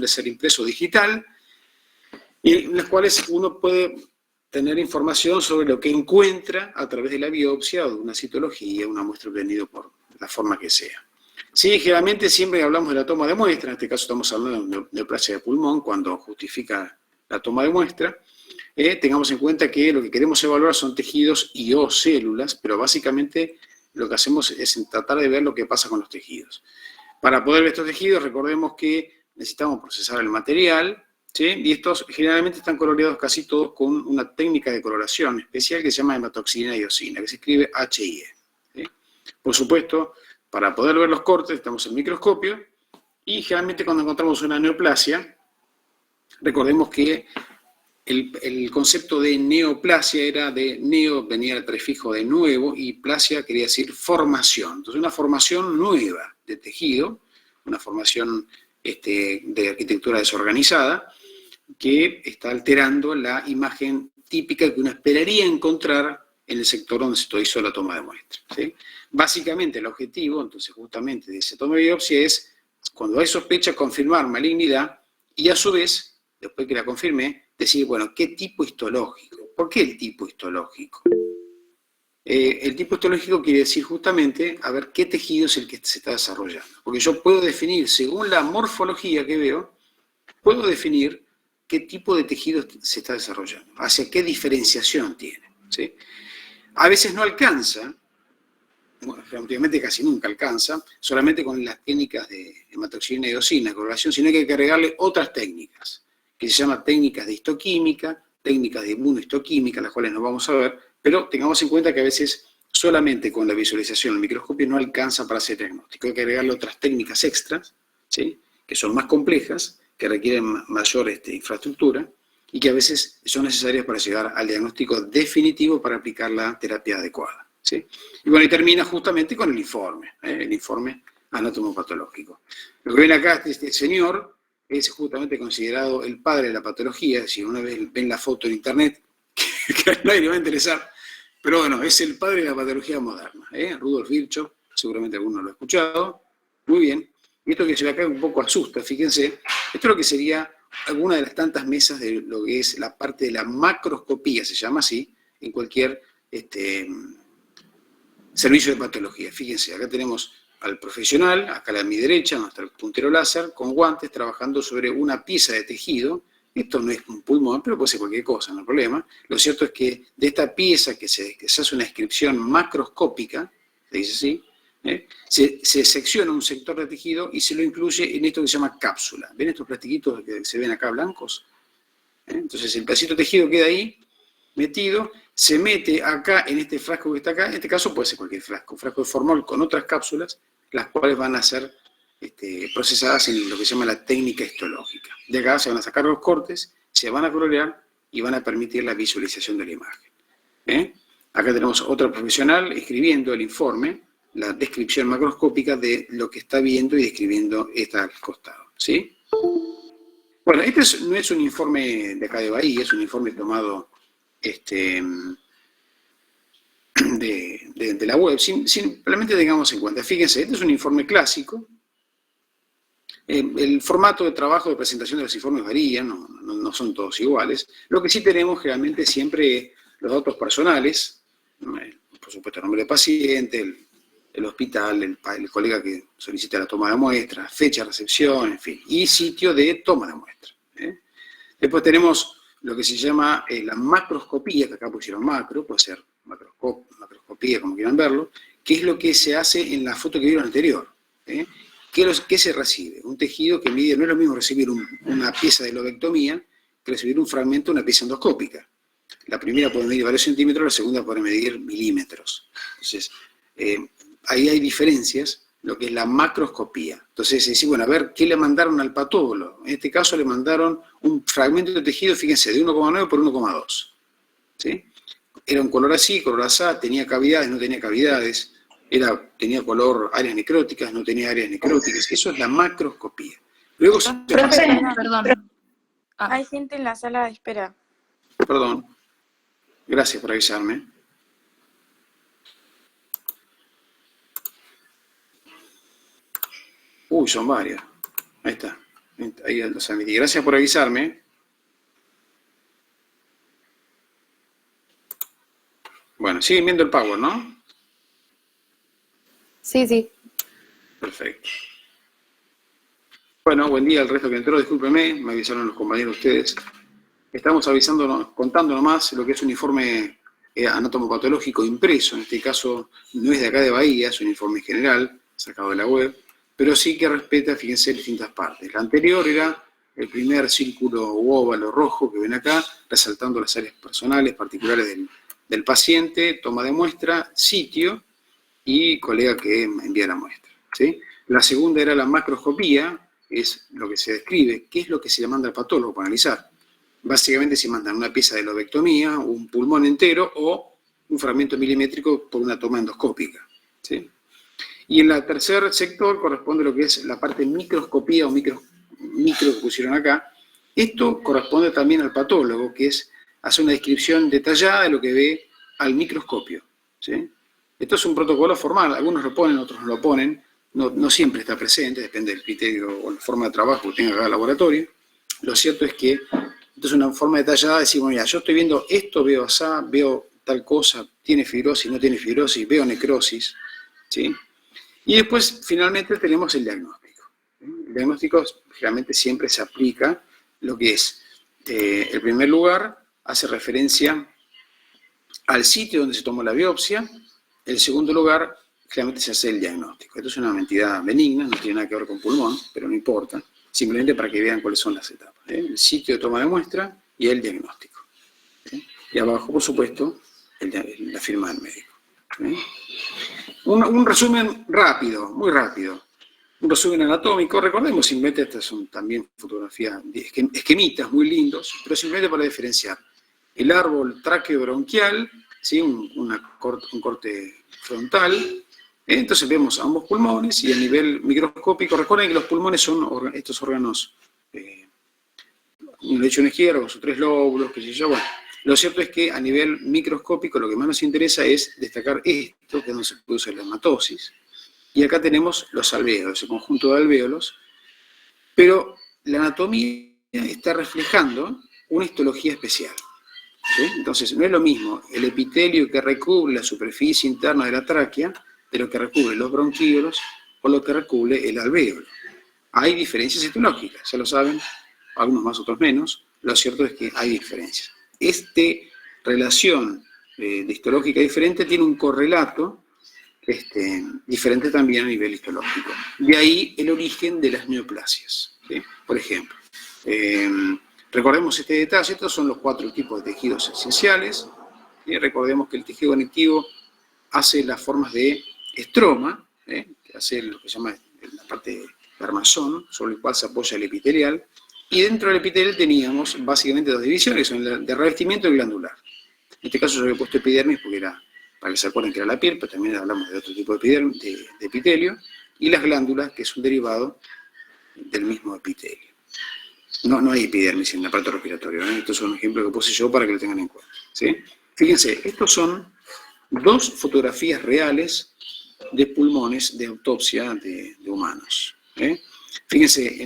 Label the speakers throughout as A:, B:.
A: puede ser impreso o digital, y en las cuales uno puede tener información sobre lo que encuentra a través de la biopsia o de una citología, una muestra obtenida por la forma que sea. Sí, generalmente siempre hablamos de la toma de muestra, en este caso estamos hablando de neoplasia de pulmón, cuando justifica la toma de muestra. Tengamos en cuenta que lo que queremos evaluar son tejidos y o células, pero básicamente lo que hacemos es tratar de ver lo que pasa con los tejidos. Para poder ver estos tejidos, recordemos que necesitamos procesar el material, ¿sí? Y estos generalmente están coloreados casi todos con una técnica de coloración especial que se llama hematoxilina y eosina, que se escribe HIE. ¿Sí? Por supuesto, para poder ver los cortes, estamos en el microscopio, y generalmente cuando encontramos una neoplasia, recordemos que el concepto de neoplasia era de neo, venía el prefijo de nuevo, y plasia quería decir formación. Entonces, una formación nueva de tejido, una formación de arquitectura desorganizada, que está alterando la imagen típica que uno esperaría encontrar en el sector donde se hizo la toma de muestra. ¿Sí? Básicamente, el objetivo, entonces, justamente de esa toma de biopsia es, cuando hay sospecha, confirmar malignidad y, a su vez, después que la confirme, decir, bueno, ¿qué tipo histológico? ¿Por qué el tipo histológico? El tipo histológico quiere decir justamente a ver qué tejido es el que se está desarrollando. Porque yo puedo definir, según la morfología que veo, puedo definir qué tipo de tejido se está desarrollando, hacia qué diferenciación tiene. ¿Sí? A veces no alcanza, bueno, obviamente casi nunca alcanza, solamente con las técnicas de hematoxilina y eosina, coloración, sino que hay que agregarle otras técnicas, que se llaman técnicas de histoquímica, técnicas de inmunohistoquímica, las cuales no vamos a ver, pero tengamos en cuenta que a veces solamente con la visualización del microscopio no alcanza para hacer diagnóstico. Hay que agregarle otras técnicas extras, ¿sí? Que son más complejas, que requieren mayor infraestructura y que a veces son necesarias para llegar al diagnóstico definitivo para aplicar la terapia adecuada. ¿Sí? Y bueno, y termina justamente con el informe anatomopatológico. Lo que ven acá, este señor es justamente considerado el padre de la patología. Si una vez ven la foto en internet, que a nadie le va a interesar, pero bueno, es el padre de la patología moderna. Rudolf Virchow, seguramente alguno lo ha escuchado. Muy bien. Y esto que se ve acá un poco asusta, fíjense, esto es lo que sería alguna de las tantas mesas de lo que es la parte de la macroscopía, se llama así, en cualquier servicio de patología. Fíjense, acá tenemos al profesional, acá a mi derecha, nuestro puntero láser, con guantes, trabajando sobre una pieza de tejido. Esto no es un pulmón, pero puede ser cualquier cosa, no hay problema. Lo cierto es que de esta pieza que se hace una descripción macroscópica, se dice así, se secciona un sector de tejido y se lo incluye en esto que se llama cápsula. ¿Ven estos plastiquitos que se ven acá blancos? Entonces el pedacito de tejido queda ahí, metido, se mete acá en este frasco que está acá, en este caso puede ser cualquier frasco, un frasco de formol con otras cápsulas, las cuales van a ser procesadas en lo que se llama la técnica histológica. De acá se van a sacar los cortes, se van a colorear y van a permitir la visualización de la imagen. Acá tenemos otro profesional escribiendo el informe, la descripción macroscópica de lo que está viendo y describiendo está al costado. ¿Sí? Bueno, este no es un informe de acá de Bahía, es un informe tomado de la web. Simplemente tengamos en cuenta, fíjense, este es un informe clásico. El formato de trabajo de presentación de los informes varía, no son todos iguales. Lo que sí tenemos generalmente siempre los datos personales, por supuesto el nombre del paciente, el hospital, el colega que solicita la toma de muestra, fecha de recepción, en fin, y sitio de toma de muestra. Después tenemos lo que se llama la macroscopía, que acá pusieron macro, puede ser macroscopía, como quieran verlo, que es lo que se hace en la foto que vieron anterior. ¿Qué se recibe? Un tejido que mide, no es lo mismo recibir una pieza de lobectomía que recibir un fragmento de una pieza endoscópica. La primera puede medir varios centímetros, la segunda puede medir milímetros. Entonces, ahí hay diferencias, lo que es la macroscopía. Entonces, se dice, bueno, a ver, ¿qué le mandaron al patólogo? En este caso le mandaron un fragmento de tejido, fíjense, de 1,9 por 1,2. ¿Sí? Era un color así, color asá, tenía cavidades, no tenía cavidades, tenía color, áreas necróticas, no tenía áreas necróticas. Eso es la macroscopía. Luego,
B: Perdón. Hay gente en la sala de espera.
A: Perdón. Gracias por avisarme. Uy, son varias. Ahí está. Ahí los admití. Gracias por avisarme. Bueno, siguen viendo el Power, ¿no?
B: Sí, sí.
A: Perfecto. Bueno, buen día al resto que entró, discúlpeme, me avisaron los compañeros ustedes. Estamos avisándonos, contando nomás lo que es un informe anatomopatológico impreso, en este caso no es de acá de Bahía, es un informe general, sacado de la web, pero sí que respeta, fíjense, distintas partes. La anterior era el primer círculo u óvalo rojo que ven acá, resaltando las áreas personales, particulares del paciente, toma de muestra, sitio y colega que envía la muestra, ¿sí? La segunda era la macroscopía, es lo que se describe, qué es lo que se le manda al patólogo para analizar. Básicamente se mandan una pieza de lobectomía, un pulmón entero o un fragmento milimétrico por una toma endoscópica, ¿sí? Y en el tercer sector corresponde lo que es la parte microscopía o micro que pusieron acá. Esto corresponde también al patólogo, que es hacer una descripción detallada de lo que ve al microscopio, ¿sí? Esto es un protocolo formal, algunos lo ponen, otros no lo ponen, no siempre está presente, depende del criterio o la forma de trabajo que tenga cada laboratorio. Lo cierto es que esto es una forma detallada de decir, bueno, ya, yo estoy viendo esto, veo asá, veo tal cosa, tiene fibrosis, no tiene fibrosis, veo necrosis, ¿sí? Y después, finalmente, tenemos el diagnóstico. El diagnóstico generalmente siempre se aplica lo que es, en primer lugar, hace referencia al sitio donde se tomó la biopsia. En segundo lugar, generalmente se hace el diagnóstico. Esto es una entidad benigna, no tiene nada que ver con pulmón, pero no importa, simplemente para que vean cuáles son las etapas. El sitio de toma de muestra y el diagnóstico. Y abajo, por supuesto, la firma del médico. Un resumen rápido, muy rápido. Un resumen anatómico. Recordemos, simplemente estas son también fotografías, esquemitas muy lindos, pero simplemente para diferenciar. El árbol tráqueo-bronquial, ¿sí? un corte frontal. Entonces vemos ambos pulmones y a nivel microscópico, recuerden que los pulmones son estos órganos, un lecho izquierdo con sus 3 lóbulos, qué sé yo. Bueno, lo cierto es que a nivel microscópico lo que más nos interesa es destacar esto, que es donde se produce la hematosis. Y acá tenemos los alvéolos, el conjunto de alvéolos, pero la anatomía está reflejando una histología especial, ¿sí? Entonces, no es lo mismo el epitelio que recubre la superficie interna de la tráquea de lo que recubre los bronquíolos o lo que recubre el alvéolo. Hay diferencias histológicas, ya lo saben, algunos más, otros menos. Lo cierto es que hay diferencias. Esta relación de histológica diferente tiene un correlato diferente también a nivel histológico. De ahí el origen de las neoplasias, ¿sí? Por ejemplo, recordemos este detalle, estos son los 4 tipos de tejidos esenciales. Recordemos que el tejido conectivo hace las formas de estroma, que hace lo que se llama la parte de armazón, sobre el cual se apoya el epitelial, y dentro del epitelial teníamos básicamente 2 divisiones, son el de revestimiento y glandular. En este caso yo había puesto epidermis porque era, para que se acuerden que era la piel, pero también hablamos de otro tipo de epitelio, y las glándulas, que es un derivado del mismo epitelio. No hay epidermis en el aparato respiratorio, ¿eh? Estos son ejemplos que puse yo para que lo tengan en cuenta, ¿sí? Fíjense, estos son 2 fotografías reales de pulmones de autopsia de humanos, ¿eh? Fíjense,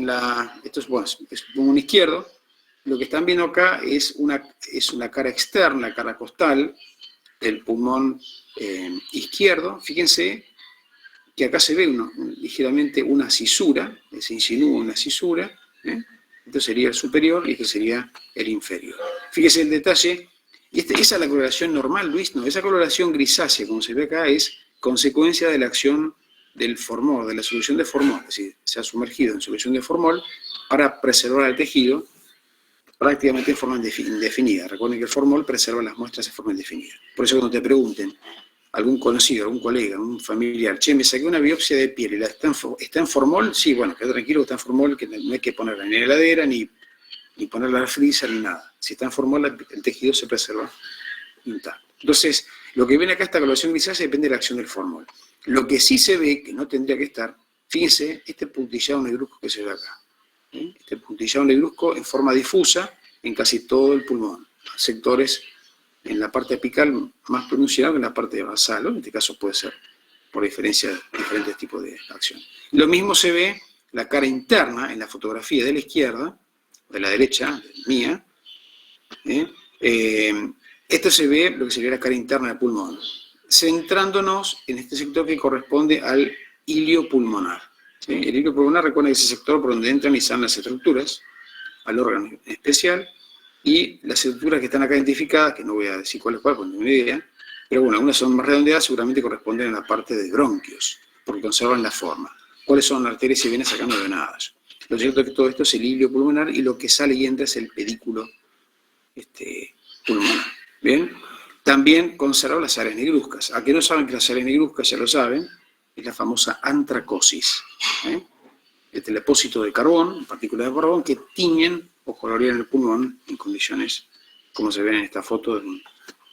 A: esto es pulmón izquierdo. Lo que están viendo acá es una cara externa, la cara costal del pulmón izquierdo. Fíjense que acá se ve ligeramente una cisura, se insinúa una cisura, ¿eh? Esto sería el superior y este sería el inferior. Fíjense el detalle, esa es la coloración normal, Luis, no, esa coloración grisácea, como se ve acá, es consecuencia de la acción del formol, de la solución de formol, es decir, se ha sumergido en solución de formol para preservar el tejido prácticamente en forma indefinida. Recuerden que el formol preserva las muestras en forma indefinida. Por eso cuando te pregunten, algún conocido, algún colega, un familiar, che, me saqué una biopsia de piel y está en formol, sí, bueno, queda tranquilo, está en formol, que no hay que ponerla ni en la heladera, ni ponerla al freezer, ni nada. Si está en formol, el tejido se preserva intacto. Entonces, lo que ven acá, esta coloración grisácea, depende de la acción del formol. Lo que sí se ve, que no tendría que estar, fíjense, este puntillado negruzco que se ve acá. Este puntillado negruzco en forma difusa en casi todo el pulmón. Sectores en la parte apical más pronunciado que en la parte basal, ¿no? En este caso puede ser por diferencia de diferentes tipos de acción. Lo mismo se ve la cara interna en la fotografía de la izquierda, de la derecha, mía, esto se ve lo que sería la cara interna del pulmón, centrándonos en este sector que corresponde al hilio pulmonar. ¿Sí? El hilio pulmonar, recuerden que es ese sector por donde entran y salen las estructuras, al órgano especial, y las estructuras que están acá identificadas, que no voy a decir cuáles, porque no tengo ni idea, pero bueno, algunas son más redondeadas, seguramente corresponden a la parte de bronquios, porque conservan la forma. ¿Cuáles son las arterias y venas acá no veo nada? Lo cierto es que todo esto es el hilio pulmonar y lo que sale y entra es el pedículo pulmonar. ¿Bien? También conserva las áreas negruzcas. A que no saben que las áreas negruzcas, ya lo saben, es la famosa antracosis. Este depósito de carbón, partículas de carbón, que tiñen o colorean el pulmón en condiciones, como se ven en esta foto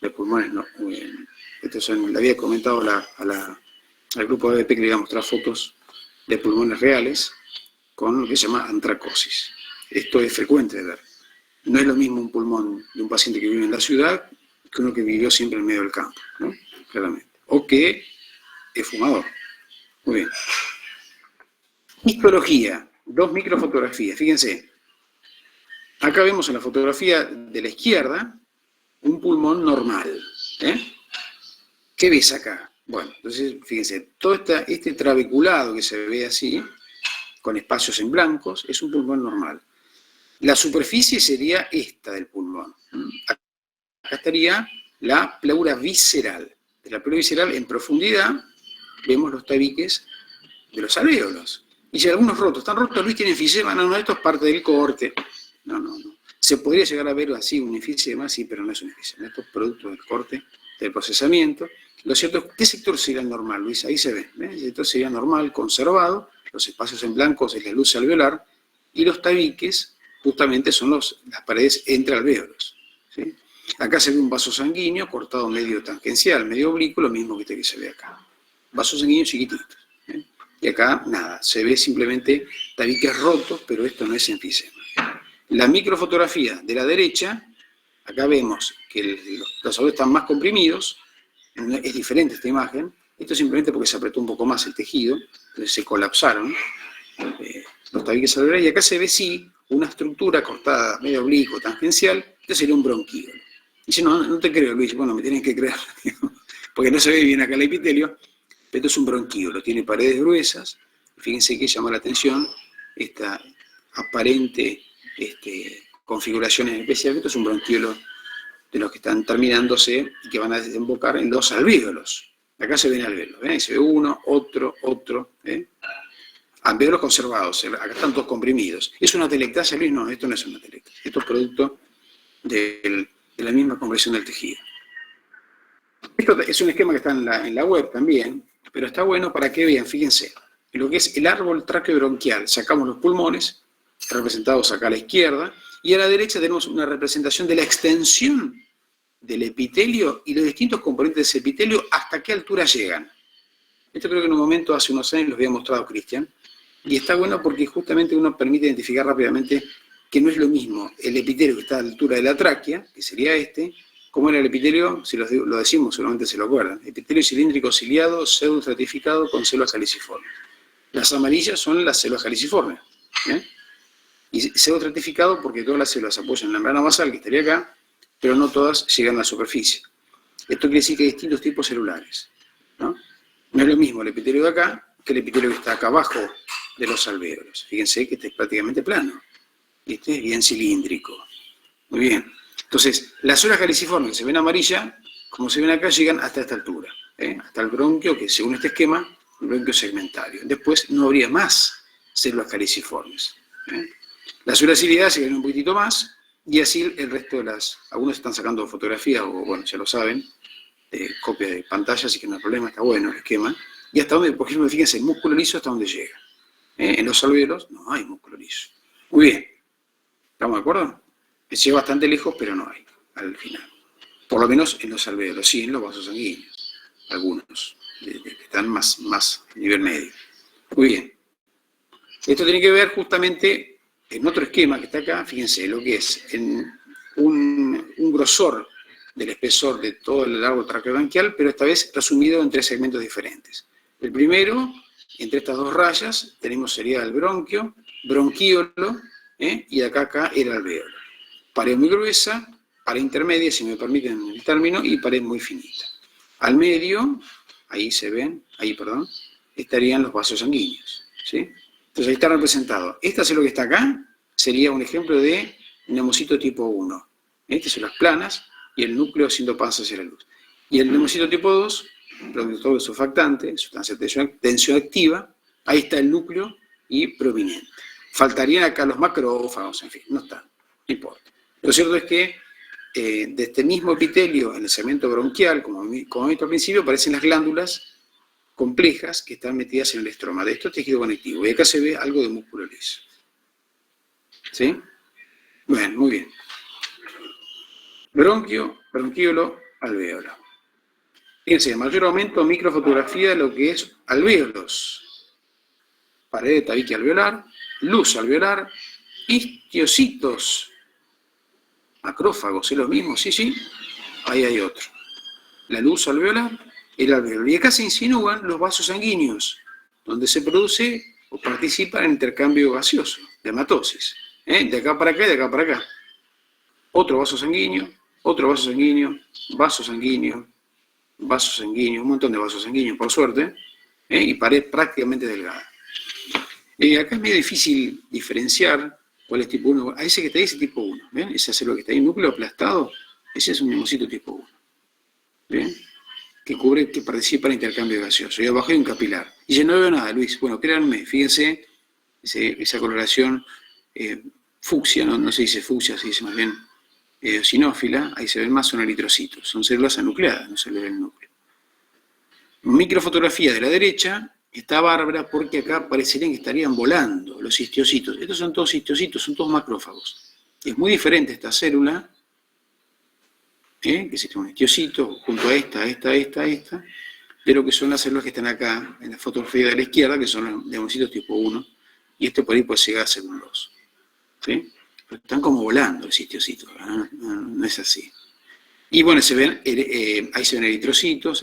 A: de pulmones. ¿No? Esto le había comentado al grupo de ABP que le iba a mostrar fotos de pulmones reales con lo que se llama antracosis. Esto es frecuente de ver. No es lo mismo un pulmón de un paciente que vive en la ciudad que uno que vivió siempre en medio del campo, ¿no? Claramente. O que es fumador. Muy bien. Histología. 2 microfotografías. Fíjense. Acá vemos en la fotografía de la izquierda un pulmón normal. ¿Qué ves acá? Bueno, entonces, fíjense, todo este trabeculado que se ve así, con espacios en blancos, es un pulmón normal. La superficie sería esta del pulmón. Acá estaría la pleura visceral. De la pleura visceral, en profundidad, vemos los tabiques de los alvéolos. Y si algunos rotos, están rotos, Luis, tiene enfisema, no, esto es parte del corte. No. Se podría llegar a ver así un enfisema, sí, pero no es un enfisema. Esto es producto del corte, del procesamiento. Lo cierto es que, ¿qué sector sería el normal, Luis? Ahí se ve. El sector sería normal, conservado, los espacios en blancos es la luz alveolar, y los tabiques justamente son las paredes entre alvéolos. ¿Sí? Acá se ve un vaso sanguíneo cortado medio tangencial, medio oblicuo, lo mismo que este que se ve acá. Vasos sanguíneos chiquititos. Y acá, nada, se ve simplemente tabiques rotos, pero esto no es enfisema. La microfotografía de la derecha, acá vemos que los alvéolos están más comprimidos, es diferente esta imagen, esto es simplemente porque se apretó un poco más el tejido, entonces se colapsaron los tabiques alveolares, y acá se ve, sí, una estructura cortada medio oblicuo, tangencial, esto sería un bronquíolo. Dice, no te creo, Luis, bueno, me tienen que creer, porque no se ve bien acá el epitelio, pero esto es un bronquíolo, tiene paredes gruesas, fíjense que llama la atención esta aparente configuración en especial, esto es un bronquíolo de los que están terminándose y que van a desembocar en los alvéolos. Acá se ven alvéolos, ¿ven? Se ve uno, otro, alvéolos conservados, acá están todos comprimidos. ¿Es una atelectasia, Luis? No, esto no es una atelectasia, esto es producto de la misma compresión del tejido. Esto es un esquema que está en la web también, pero está bueno para que vean, fíjense, lo que es el árbol traqueobronquial. Sacamos los pulmones, representados acá a la izquierda, y a la derecha tenemos una representación de la extensión del epitelio y los distintos componentes de ese epitelio hasta qué altura llegan. Esto creo que en un momento, hace unos años, lo había mostrado Cristian, y está bueno porque justamente uno permite identificar rápidamente que no es lo mismo el epitelio que está a la altura de la tráquea, que sería como era el epitelio, si lo decimos seguramente se lo acuerdan, epitelio cilíndrico ciliado, pseudoestratificado con células caliciformes. Las amarillas son las células caliciformes, y pseudoestratificado porque todas las células apoyan en la membrana basal, que estaría acá, pero no todas llegan a la superficie. Esto quiere decir que hay distintos tipos celulares. No es lo mismo el epitelio de acá que el epitelio que está acá abajo de los alvéolos. Fíjense que este es prácticamente plano. Y este es bien cilíndrico. Muy bien. Entonces, las células caliciformes que se ven amarillas, como se ven acá, llegan hasta esta altura. Hasta el bronquio, que según este esquema, el bronquio segmentario. Después no habría más células caliciformes. Las células ciliadas llegan un poquitito más, y así el resto de algunos están sacando fotografías, o bueno, ya lo saben, de copia de pantalla, así que no hay problema, está bueno el esquema. Y hasta donde, por ejemplo, fíjense, el músculo liso hasta donde llega. En los alvéolos no hay músculo liso. Muy bien. ¿Estamos de acuerdo? Llega bastante lejos, pero no hay, al final. Por lo menos en los alvéolos, sí, en los vasos sanguíneos. Algunos, que están más a nivel medio. Muy bien. Esto tiene que ver justamente en otro esquema que está acá, fíjense, lo que es en un grosor del espesor de todo el árbol traqueobronquial, pero esta vez resumido en 3 segmentos diferentes. El primero entre estas dos rayas sería el bronquio, bronquíolo, y acá el alvéolo. Pared muy gruesa, pared intermedia, si me permiten el término, y pared muy finita. Al medio, estarían los vasos sanguíneos, ¿sí? Entonces ahí está representado. Esta es lo que está acá, sería un ejemplo de neumocito tipo 1. Estas son las planas y el núcleo haciendo pasos hacia la luz. Y el neumocito tipo 2, productor de surfactante, sustancia tensioactiva, ahí está el núcleo y prominente. Faltarían acá los macrófagos, en fin, no están, no importa. Lo cierto es que de este mismo epitelio, en el segmento bronquial, como he visto al principio, aparecen las glándulas complejas que están metidas en el estroma. De esto es tejido conectivo. Y acá se ve algo de músculo liso. ¿Sí? Bueno, muy bien. Bronquio, bronquíolo, alvéolo. Fíjense, mayor aumento, microfotografía de lo que es alvéolos. Pared de tabique alveolar, luz alveolar, histiocitos. Macrófagos, ¿es lo mismo? Sí. Ahí hay otro. La luz alveolar, el alvéolo. Y acá se insinúan los vasos sanguíneos, donde se produce o participa en el intercambio gaseoso, de hematosis. De acá para acá y de acá para acá. Otro vaso sanguíneo, vaso sanguíneo, un montón de vasos sanguíneos, por suerte, y pared prácticamente delgada. Acá es medio difícil diferenciar cuál es tipo 1. A ese que está ahí es tipo 1. ¿Ven? Ese es lo que está ahí, núcleo aplastado. Ese es un neumocito tipo 1. ¿Ven? Que participa en el intercambio gaseoso. Y abajo hay un capilar. Y yo no veo nada, Luis. Bueno, créanme, fíjense esa coloración fucsia, no se dice fucsia, se dice más bien eosinófila. Ahí se ven más, son eritrocitos. Son células anucleadas, no se le ve el núcleo. Microfotografía de la derecha. Está bárbara porque acá parecerían que estarían volando los histiocitos. Estos son todos histiocitos, son todos macrófagos. Es muy diferente esta célula, que es un histiocito, junto a esta, de lo que son las células que están acá, en la fotografía de la izquierda, que son los neumocitos tipo 1, y este por ahí puede llegar a ser un 2. ¿Sí? Pero están como volando los histiocitos, no es así. Y bueno, ahí se ven eritrocitos,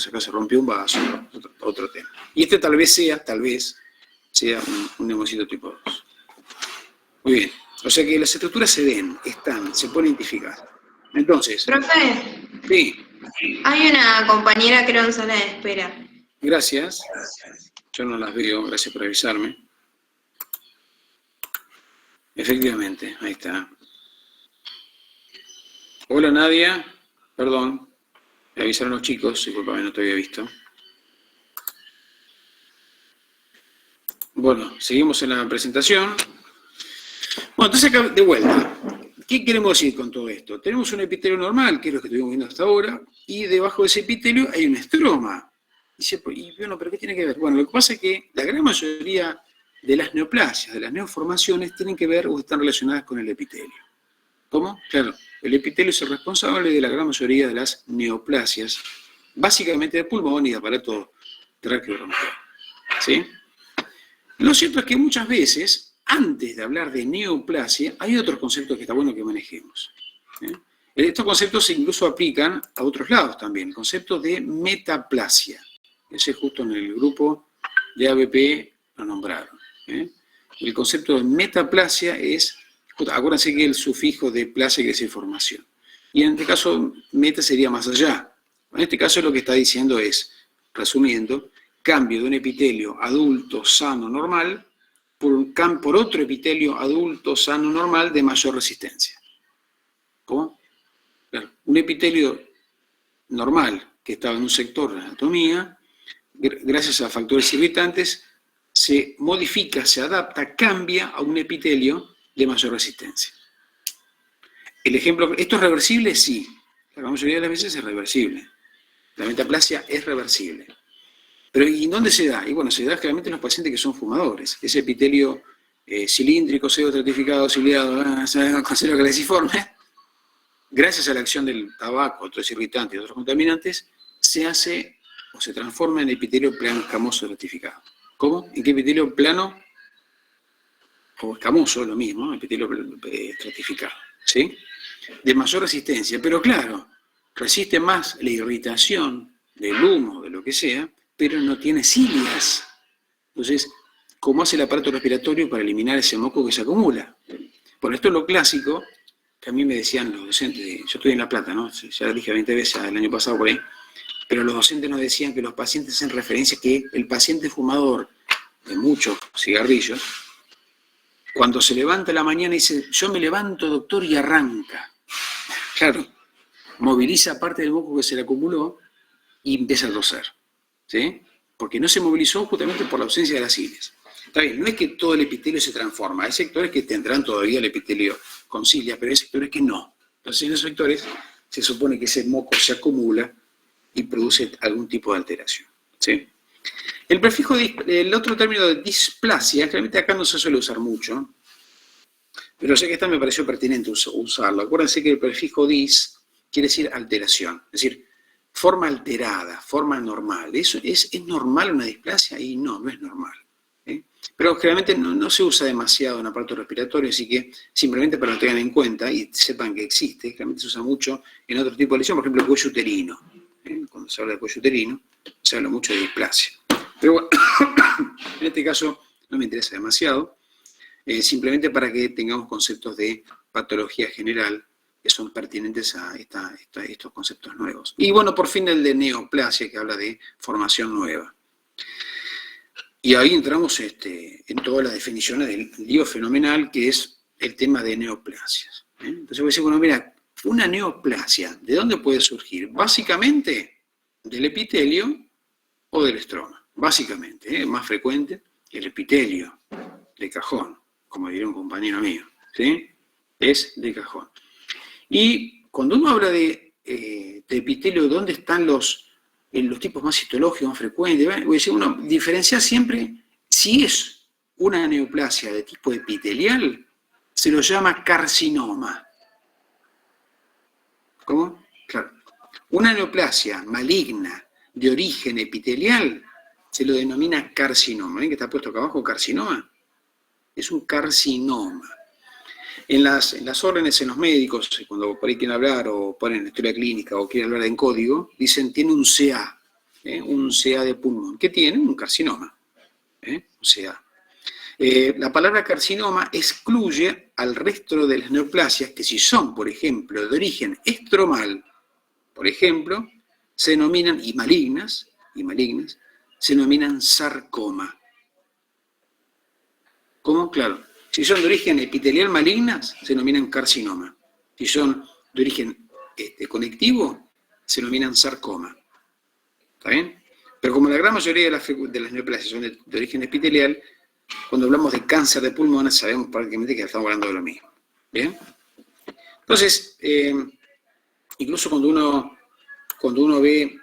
A: acá se rompió un vaso, otro tema. Y este tal vez sea un neumocito tipo 2. Muy bien, o sea que las estructuras se ven, se pueden identificar. Entonces...
C: Profe,
A: sí.
C: hay una compañera creo en sala de espera.
A: Gracias, yo no las veo, gracias por avisarme. Efectivamente, ahí está. Hola Nadia, perdón, me avisaron los chicos, disculpame, no te había visto. Bueno, seguimos en la presentación. Bueno, entonces acá de vuelta, ¿qué queremos decir con todo esto? Tenemos un epitelio normal, que es lo que estuvimos viendo hasta ahora, y debajo de ese epitelio hay un estroma. Y bueno, ¿pero qué tiene que ver? Bueno, lo que pasa es que la gran mayoría de las neoplasias, de las neoformaciones, tienen que ver o están relacionadas con el epitelio. ¿Cómo? Claro, el epitelio es el responsable de la gran mayoría de las neoplasias, básicamente de pulmón y de aparato tráqueo-bronquial. ¿Sí? Lo cierto es que muchas veces, antes de hablar de neoplasia, hay otros conceptos que está bueno que manejemos. Estos conceptos se incluso aplican a otros lados también. El concepto de metaplasia. Ese justo en el grupo de ABP lo nombraron. El concepto de metaplasia es... Acuérdense que el sufijo de plasia quiere decir formación. Y en este caso, meta sería más allá. En este caso lo que está diciendo es, resumiendo, cambio de un epitelio adulto, sano, normal, por otro epitelio adulto, sano, normal, de mayor resistencia. ¿Cómo? Claro, un epitelio normal que estaba en un sector de anatomía, gracias a factores irritantes, se modifica, se adapta, cambia a un epitelio de mayor resistencia. El ejemplo, ¿esto es reversible? Sí. La mayoría de las veces es reversible. La metaplasia es reversible. Pero ¿y dónde se da? Y bueno, se da generalmente en los pacientes que son fumadores. Ese epitelio cilíndrico, pseudoestratificado, ciliado, con caliciforme, gracias a la acción del tabaco, otros irritantes y otros contaminantes, se hace o se transforma en epitelio plano escamoso estratificado. ¿Cómo? ¿En qué epitelio plano o escamoso? Lo mismo, epitelio estratificado. ¿Sí? De mayor resistencia, pero claro, resiste más la irritación del humo, de lo que sea, pero no tiene cilias. Entonces, ¿cómo hace el aparato respiratorio para eliminar ese moco que se acumula? Bueno, esto es lo clásico que a mí me decían los docentes. Yo estoy en La Plata, ¿no? Ya lo dije 20 veces el año pasado por ahí. Pero los docentes nos decían que los pacientes hacen referencia que el paciente fumador de muchos cigarrillos, cuando se levanta a la mañana dice, yo me levanto, doctor, y arranca. Claro, moviliza parte del moco que se le acumuló y empieza a toser, ¿sí? Porque no se movilizó justamente por la ausencia de las cilias. Está bien, no es que todo el epitelio se transforma, hay sectores que tendrán todavía el epitelio con cilias, pero hay sectores que no. Entonces en esos sectores se supone que ese moco se acumula y produce algún tipo de alteración, ¿sí? El otro término de displasia, realmente acá no se suele usar mucho, pero sé que esta me pareció pertinente usarlo. Acuérdense que el prefijo dis quiere decir alteración, es decir, forma alterada, forma normal. ¿Eso es normal una displasia? Y no es normal. Pero generalmente no se usa demasiado en aparato respiratorio, así que simplemente para que lo tengan en cuenta y sepan que existe, generalmente se usa mucho en otro tipo de lesión, por ejemplo el cuello uterino. Cuando se habla de cuello uterino, se habla mucho de displasia. Pero bueno, en este caso no me interesa demasiado, simplemente para que tengamos conceptos de patología general que son pertinentes a estos conceptos nuevos. Y bueno, por fin el de neoplasia, que habla de formación nueva. Y ahí entramos en todas las definiciones del lío fenomenal, que es el tema de neoplasias. Entonces voy a decir, bueno, mira, una neoplasia, ¿de dónde puede surgir? Básicamente del epitelio o del estroma. Básicamente, más frecuente, el epitelio de cajón, como diría un compañero mío, ¿sí? Es de cajón. Y cuando uno habla de epitelio, ¿dónde están los tipos más histológicos, más frecuentes? Voy a decir, uno diferencia siempre, si es una neoplasia de tipo epitelial, se lo llama carcinoma. ¿Cómo? Claro. Una neoplasia maligna de origen epitelial se lo denomina carcinoma. ¿Ven que está puesto acá abajo carcinoma? Es un carcinoma. En las órdenes, en los médicos, cuando por ahí quieren hablar o ponen la historia clínica o quieren hablar en código, dicen tiene un CA de pulmón. ¿Qué tiene? Un carcinoma. Un CA. La palabra carcinoma excluye al resto de las neoplasias que si son, por ejemplo, de origen estromal, por ejemplo, se denominan, y malignas, se denominan sarcoma. ¿Cómo? Claro. Si son de origen epitelial malignas, se denominan carcinoma. Si son de origen conectivo, se denominan sarcoma. ¿Está bien? Pero como la gran mayoría de las neoplasias son de origen epitelial, cuando hablamos de cáncer de pulmón, sabemos prácticamente que estamos hablando de lo mismo. ¿Bien? Entonces, incluso cuando uno ve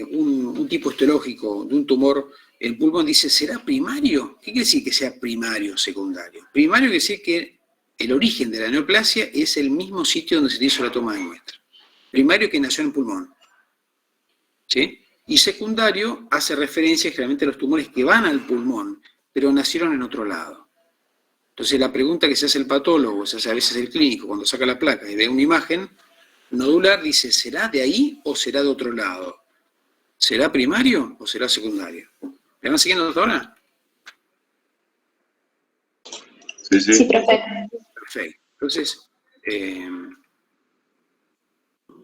A: un tipo histológico de un tumor en pulmón, dice, ¿será primario? ¿Qué quiere decir que sea primario o secundario? Primario quiere decir que el origen de la neoplasia es el mismo sitio donde se hizo la toma de muestra. Primario que nació en el pulmón. ¿Sí? Y secundario hace referencia generalmente a los tumores que van al pulmón, pero nacieron en otro lado. Entonces la pregunta que se hace el patólogo, se hace a veces el clínico, cuando saca la placa y ve una imagen nodular, dice, ¿será de ahí o será de otro lado? ¿Será primario o será secundario? ¿Me van siguiendo hasta ahora?
D: Sí, sí.
C: Sí, profe.
A: Perfecto. Entonces,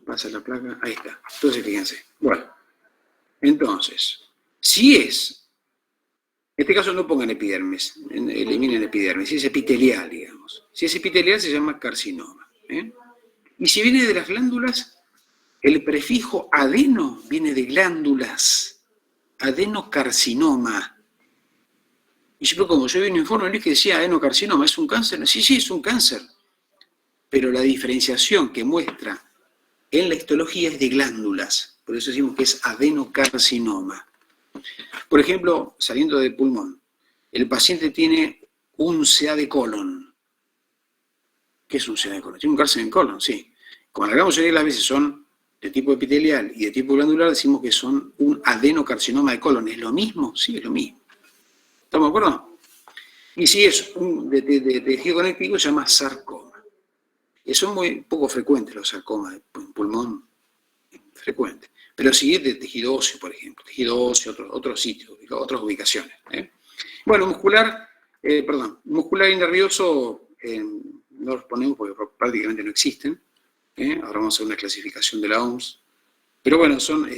A: pasa la placa, ahí está. Entonces, fíjense. Bueno, entonces, si es, en este caso no pongan epidermis, eliminen epidermis, si es epitelial, digamos. Si es epitelial se llama carcinoma. Y si viene de las glándulas, el prefijo adeno viene de glándulas. Adenocarcinoma. Y yo, como yo vi un informe que decía adenocarcinoma, ¿es un cáncer? Sí, es un cáncer. Pero la diferenciación que muestra en la histología es de glándulas. Por eso decimos que es adenocarcinoma. Por ejemplo, saliendo del pulmón, el paciente tiene un CA de colon. ¿Qué es un CA de colon? Tiene un cáncer en colon, sí. Como la gran mayoría de las veces son de tipo epitelial y de tipo glandular, decimos que son un adenocarcinoma de colon. ¿Es lo mismo? Sí, es lo mismo. ¿Estamos de acuerdo? Y si es un de tejido conectivo, se llama sarcoma. Y son muy poco frecuentes los sarcomas en pulmón, frecuentes. pero sí de tejido óseo, por ejemplo, tejido óseo, otros sitios, otras ubicaciones. Bueno, muscular y nervioso no los ponemos porque prácticamente no existen. Ahora vamos a hacer una clasificación de la OMS. Pero bueno, son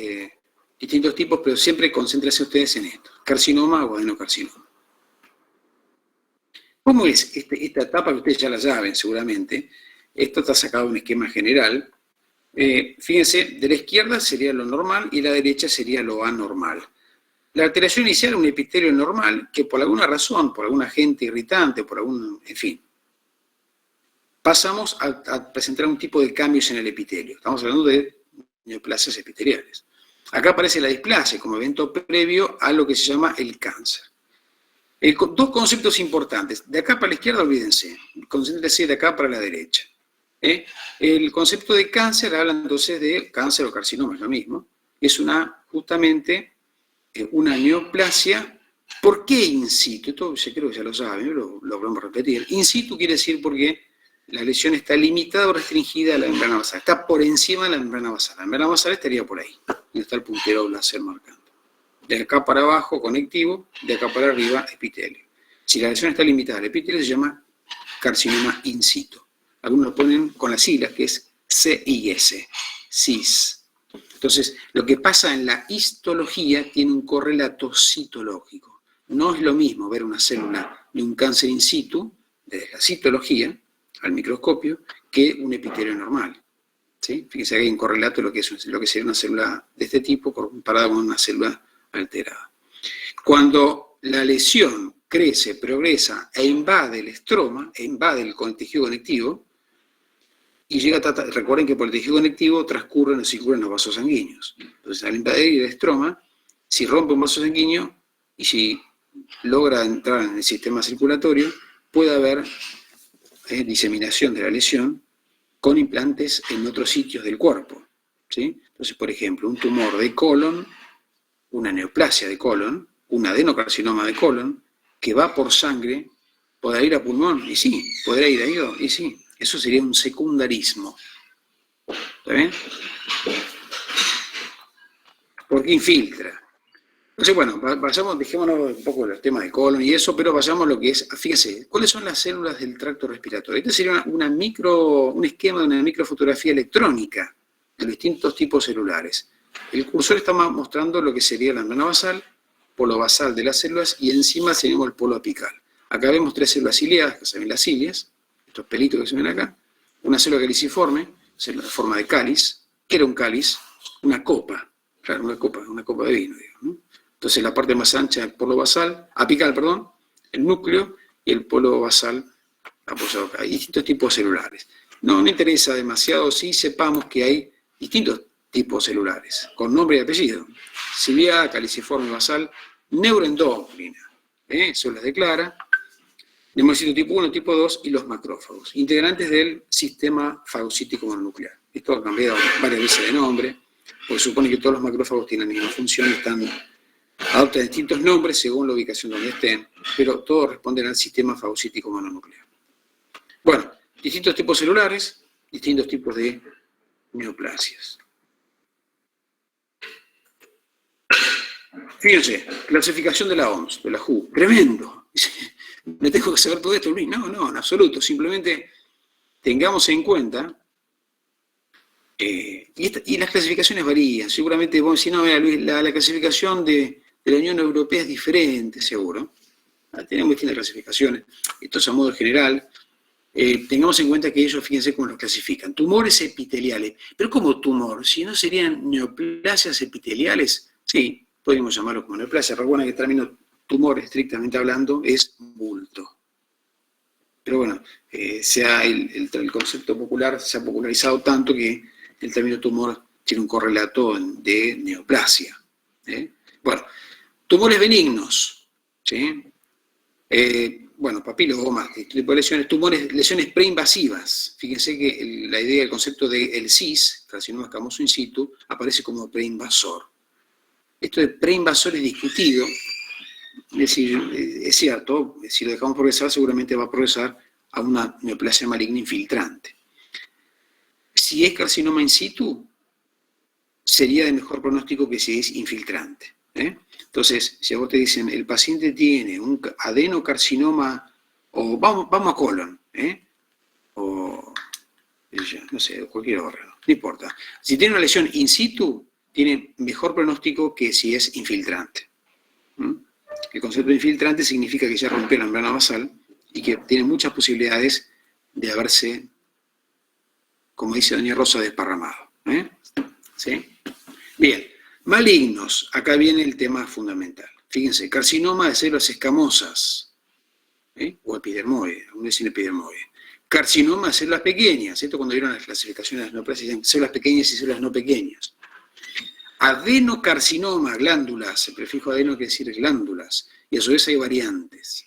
A: distintos tipos, pero siempre concéntrense ustedes en esto: carcinoma o adenocarcinoma. ¿Cómo es esta etapa que ustedes ya la saben seguramente? Esto está sacado de un esquema general. Fíjense, de la izquierda sería lo normal y la derecha sería lo anormal. La alteración inicial es un epitelio normal que por alguna razón, por algún agente irritante, en fin, pasamos a presentar un tipo de cambios en el epitelio. Estamos hablando de neoplasias epiteliales. Acá aparece la displasia como evento previo a lo que se llama el cáncer. Dos conceptos importantes. De acá para la izquierda, olvídense. Concéntrense de acá para la derecha. El concepto de cáncer habla entonces de cáncer o carcinoma, es lo mismo. Es justamente una neoplasia. ¿Por qué in situ? Esto yo creo que ya lo saben, lo vamos a repetir. In situ quiere decir porque la lesión está limitada o restringida a la membrana basal. Está por encima de la membrana basal. La membrana basal estaría por ahí, donde está el puntero láser marcando. De acá para abajo, conectivo, de acá para arriba, epitelio. Si la lesión está limitada al epitelio, se llama carcinoma in situ. Algunos lo ponen con las siglas, que es CIS, CIS. Entonces, lo que pasa en la histología tiene un correlato citológico. No es lo mismo ver una célula de un cáncer in situ, desde la citología, al microscopio, que un epitelio normal. ¿Sí? Fíjense que hay un correlato de lo que sería una célula de este tipo comparada con una célula alterada. Cuando la lesión crece, progresa e invade el estroma, invade el tejido conectivo, y llega recuerden que por el tejido conectivo transcurren o circulan los vasos sanguíneos. Entonces, al invadir el estroma, si rompe un vaso sanguíneo y si logra entrar en el sistema circulatorio, puede haber diseminación de la lesión con implantes en otros sitios del cuerpo. ¿Sí? Entonces, por ejemplo, un tumor de colon, una neoplasia de colon, un adenocarcinoma de colon, que va por sangre, ¿podrá ir a pulmón? Y sí. ¿Podrá ir a hígado? Y sí. Eso sería un secundarismo. ¿Está bien? Porque infiltra. Entonces, bueno, dejémonos un poco los temas de colon y eso, pero vayamos a lo que es, fíjense, ¿cuáles son las células del tracto respiratorio? Este sería un esquema de una microfotografía electrónica de distintos tipos celulares. El cursor está mostrando lo que sería la membrana basal, polo basal de las células, y encima tenemos el polo apical. Acá vemos 3 células ciliadas, que se ven las cilias, estos pelitos que se ven acá, una célula caliciforme, célula de forma de cáliz, que era un cáliz, una copa, claro, una copa de vino, digamos, ¿no? Entonces la parte más ancha del polo basal, apical, perdón, el núcleo y el polo basal apoyado acá. Hay distintos tipos celulares. No me interesa demasiado si sepamos que hay distintos tipos celulares, con nombre y apellido. Ciliada, caliciforme basal, neuroendocrina, células de Clara, neumocito tipo 1, tipo 2 y los macrófagos, integrantes del sistema fagocítico mononuclear. Esto ha cambiado varias veces de nombre, porque supone que todos los macrófagos tienen la misma función y adoptan distintos nombres según la ubicación donde estén, pero todos responden al sistema fagocítico mononuclear. Bueno, distintos tipos celulares, distintos tipos de neoplasias. Fíjense, clasificación de la OMS, de la WHO, tremendo. ¿Me tengo que saber todo esto, Luis? No, en absoluto. Simplemente tengamos en cuenta, y las clasificaciones varían. Seguramente vos decís, no, mira, Luis, la clasificación de la Unión Europea es diferente, seguro. Tenemos distintas clasificaciones. Esto es a modo general. Tengamos en cuenta que ellos, fíjense cómo los clasifican. Tumores epiteliales. ¿Pero cómo tumor? Si no serían neoplasias epiteliales, sí, podríamos llamarlo como neoplasia. Recuerden que el término tumor, estrictamente hablando, es bulto. Pero bueno, el concepto popular se ha popularizado tanto que el término tumor tiene un correlato de neoplasia. Bueno, tumores benignos, ¿sí? Bueno, papilomas, tipo de lesiones, lesiones preinvasivas. Fíjense que la idea, el concepto del CIS, carcinoma escamoso in situ, aparece como preinvasor. Esto de preinvasor es discutido, es decir, es cierto, si lo dejamos progresar, seguramente va a progresar a una neoplasia maligna infiltrante. Si es carcinoma in situ, sería de mejor pronóstico que si es infiltrante. Entonces, si a vos te dicen, el paciente tiene un adenocarcinoma, o vamos a colon, o no sé, cualquier órgano, no importa. Si tiene una lesión in situ, tiene mejor pronóstico que si es infiltrante. El concepto de infiltrante significa que ya rompió la membrana basal y que tiene muchas posibilidades de haberse, como dice doña Rosa, desparramado. ¿Sí? Bien, malignos. Acá viene el tema fundamental. Fíjense, carcinoma de células escamosas, o epidermoide, aún es sin epidermoide. Carcinoma de células pequeñas. Esto cuando vieron las clasificaciones de las neoplasias, dicen células pequeñas y células no pequeñas. Adenocarcinoma, glándulas, el prefijo adeno quiere decir glándulas, y a su vez hay variantes.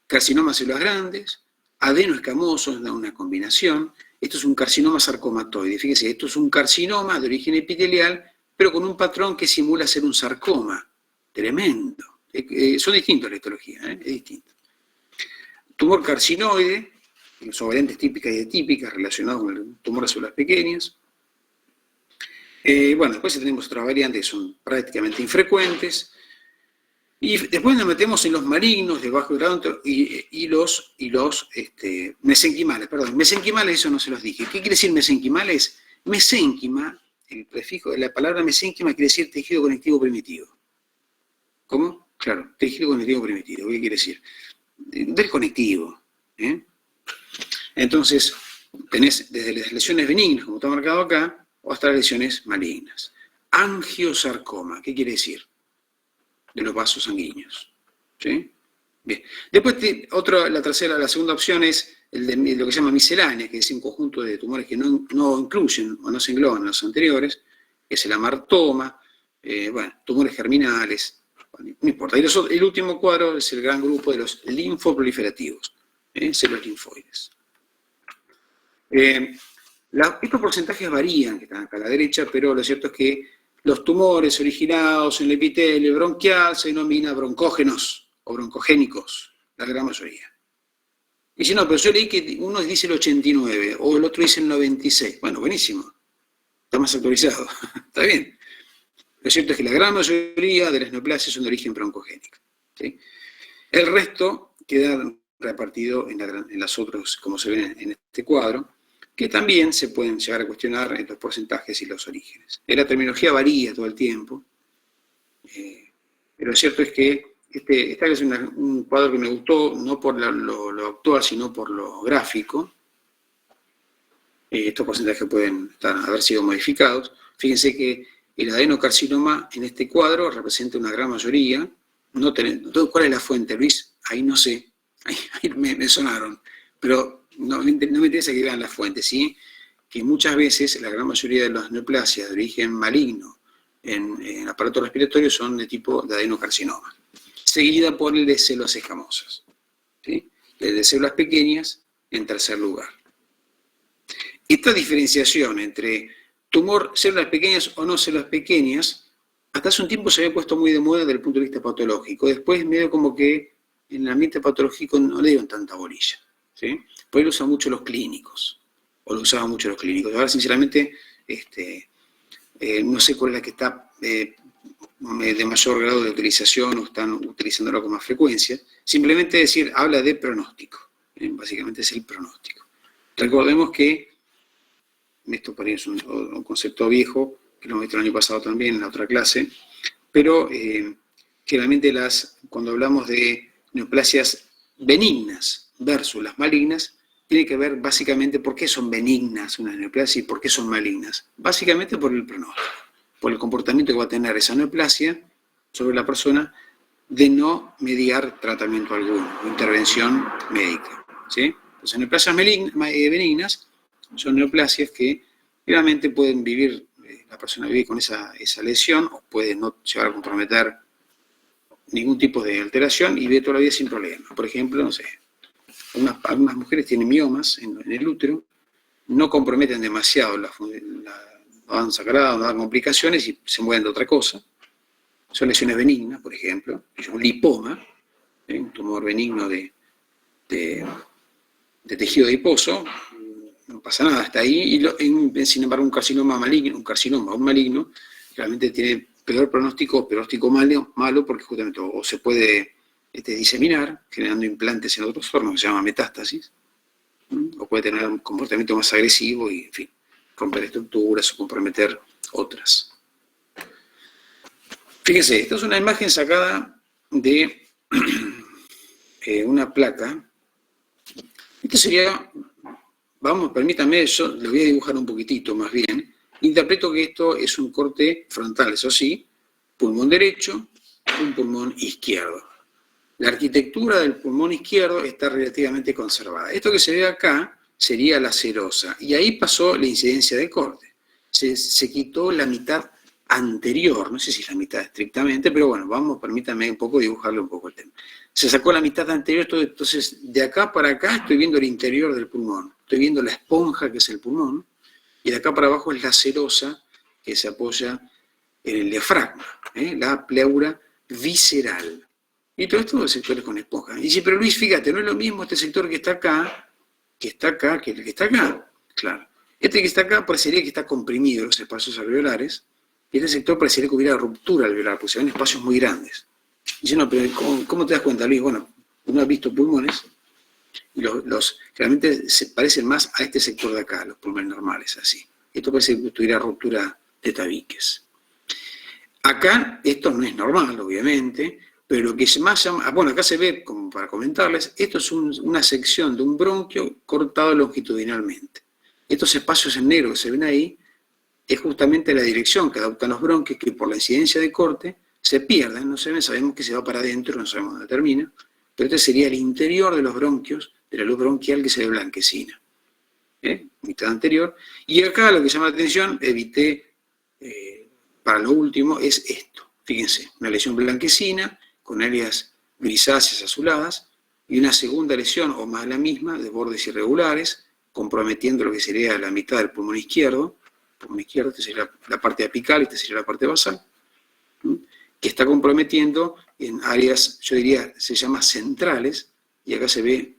A: Carcinoma de células grandes, adeno escamoso, es una combinación. Esto es un carcinoma sarcomatoide. Fíjense, esto es un carcinoma de origen epitelial, pero con un patrón que simula ser un sarcoma. Tremendo. Son distintos la histología, es distinto. Tumor carcinoide, son variantes típicas y atípicas relacionadas con el tumor de células pequeñas. Bueno, después tenemos otras variantes que son prácticamente infrecuentes. Y después nos metemos en los malignos de bajo grado y los mesenquimales. Perdón, mesenquimales, eso no se los dije. ¿Qué quiere decir mesenquimales? Mesénquima, el prefijo de la palabra mesénquima quiere decir tejido conectivo primitivo. ¿Cómo? Claro, tejido conectivo primitivo. ¿Qué quiere decir? Del conectivo. Entonces, tenés desde las lesiones benignas, como está marcado acá, o hasta las lesiones malignas. Angiosarcoma, ¿qué quiere decir? De los vasos sanguíneos. ¿Sí? Bien. Después, la segunda opción es el de lo que se llama miscelánea, que es un conjunto de tumores que no incluyen o no se engloban en los anteriores, que es el amartoma, tumores germinales, no importa. Y el último cuadro es el gran grupo de los linfoproliferativos, células linfoides. Estos porcentajes varían, que están acá a la derecha, pero lo cierto es que los tumores originados en el epitelio bronquial se denominan broncógenos o broncogénicos, la gran mayoría. Y si no, pero yo leí que uno dice el 89 o el otro dice el 96. Bueno, buenísimo. Está más actualizado. Está bien. Lo cierto es que la gran mayoría de las neoplasias son de origen broncogénico. ¿Sí? El resto queda repartido en las otras, como se ven en este cuadro, que también se pueden llegar a cuestionar en los porcentajes y los orígenes. La terminología varía todo el tiempo, pero lo cierto es que esta es un cuadro que me gustó, no por lo actual, sino por lo gráfico. Estos porcentajes pueden haber sido modificados. Fíjense que el adenocarcinoma en este cuadro representa una gran mayoría. ¿Cuál es la fuente, Luis? Ahí no sé, ahí me sonaron, pero no me interesa que vean las fuentes, ¿sí? Que muchas veces la gran mayoría de las neoplasias de origen maligno en aparato respiratorio son de tipo de adenocarcinoma, seguida por el de células escamosas, ¿sí? El de células pequeñas en tercer lugar. Esta diferenciación entre células pequeñas o no células pequeñas, hasta hace un tiempo se había puesto muy de moda desde el punto de vista patológico. Después medio como que en el ambiente patológico no le dieron tanta bolilla, ¿sí? Por ahí lo usan mucho los clínicos, o lo usaban mucho los clínicos. Ahora, sinceramente, no sé cuál es la que está de mayor grado de utilización o están utilizándolo con más frecuencia. Simplemente habla de pronóstico. Básicamente es el pronóstico. Recordemos que, esto por ahí es un concepto viejo, que lo hemos visto el año pasado también en la otra clase, pero generalmente cuando hablamos de neoplasias benignas versus las malignas, tiene que ver básicamente por qué son benignas unas neoplasias y por qué son malignas. Básicamente por el pronóstico, por el comportamiento que va a tener esa neoplasia sobre la persona de no mediar tratamiento alguno, intervención médica, ¿sí? Entonces, neoplasias benignas son neoplasias que realmente pueden vivir, la persona vive con esa lesión o puede no llegar a comprometer ningún tipo de alteración y vive toda la vida sin problema. Por ejemplo, no sé, algunas mujeres tienen miomas en el útero, no comprometen demasiado no dan sangrado, no dan complicaciones y se mueven de otra cosa. Son lesiones benignas, por ejemplo, un lipoma, un tumor benigno de tejido adiposo, pasa nada, está ahí, y sin embargo un carcinoma maligno, realmente tiene peor pronóstico malo, porque justamente o se puede diseminar, generando implantes en otros órganos, que se llama metástasis, o puede tener un comportamiento más agresivo y, en fin, romper estructuras o comprometer otras. Fíjense, esta es una imagen sacada de una placa. Esto sería, permítame, yo le voy a dibujar un poquitito más bien. Interpreto que esto es un corte frontal, eso sí, pulmón derecho, un pulmón izquierdo. La arquitectura del pulmón izquierdo está relativamente conservada. Esto que se ve acá sería la serosa, y ahí pasó la incidencia de corte. Se quitó la mitad anterior, no sé si es la mitad estrictamente, pero bueno, permítame un poco dibujarle un poco el tema. Se sacó la mitad anterior, entonces de acá para acá estoy viendo el interior del pulmón, estoy viendo la esponja que es el pulmón, y de acá para abajo es la serosa que se apoya en el diafragma, la pleura visceral. Y todo esto son sectores con esponja. Y dice, pero Luis, fíjate, no es lo mismo este sector que está acá, que el que está acá. Claro. Este que está acá parecería que está comprimido los espacios alveolares, y este sector parecería que hubiera ruptura alveolar, porque se ven espacios muy grandes. Dice, no, pero ¿cómo te das cuenta, Luis? Bueno, uno ha visto pulmones, y los realmente se parecen más a este sector de acá, los pulmones normales, así. Esto parece que tuviera ruptura de tabiques. Acá, esto no es normal, obviamente, pero lo que más llama, acá se ve, como para comentarles, esto es una sección de un bronquio cortado longitudinalmente. Estos espacios en negro que se ven ahí es justamente la dirección que adoptan los bronquios, que por la incidencia de corte se pierden, no se ven, sabemos que se va para adentro, no sabemos dónde termina, pero este sería el interior de los bronquios, de la luz bronquial que se ve blanquecina. Mitad anterior. Y acá lo que llama la atención, evité para lo último, es esto. Fíjense, una lesión blanquecina con áreas grisáceas azuladas y una segunda lesión o más la misma de bordes irregulares, comprometiendo lo que sería la mitad del pulmón izquierdo. Esta sería la parte apical, esta sería la parte basal, que está comprometiendo en áreas, yo diría, se llama centrales, y acá se ve,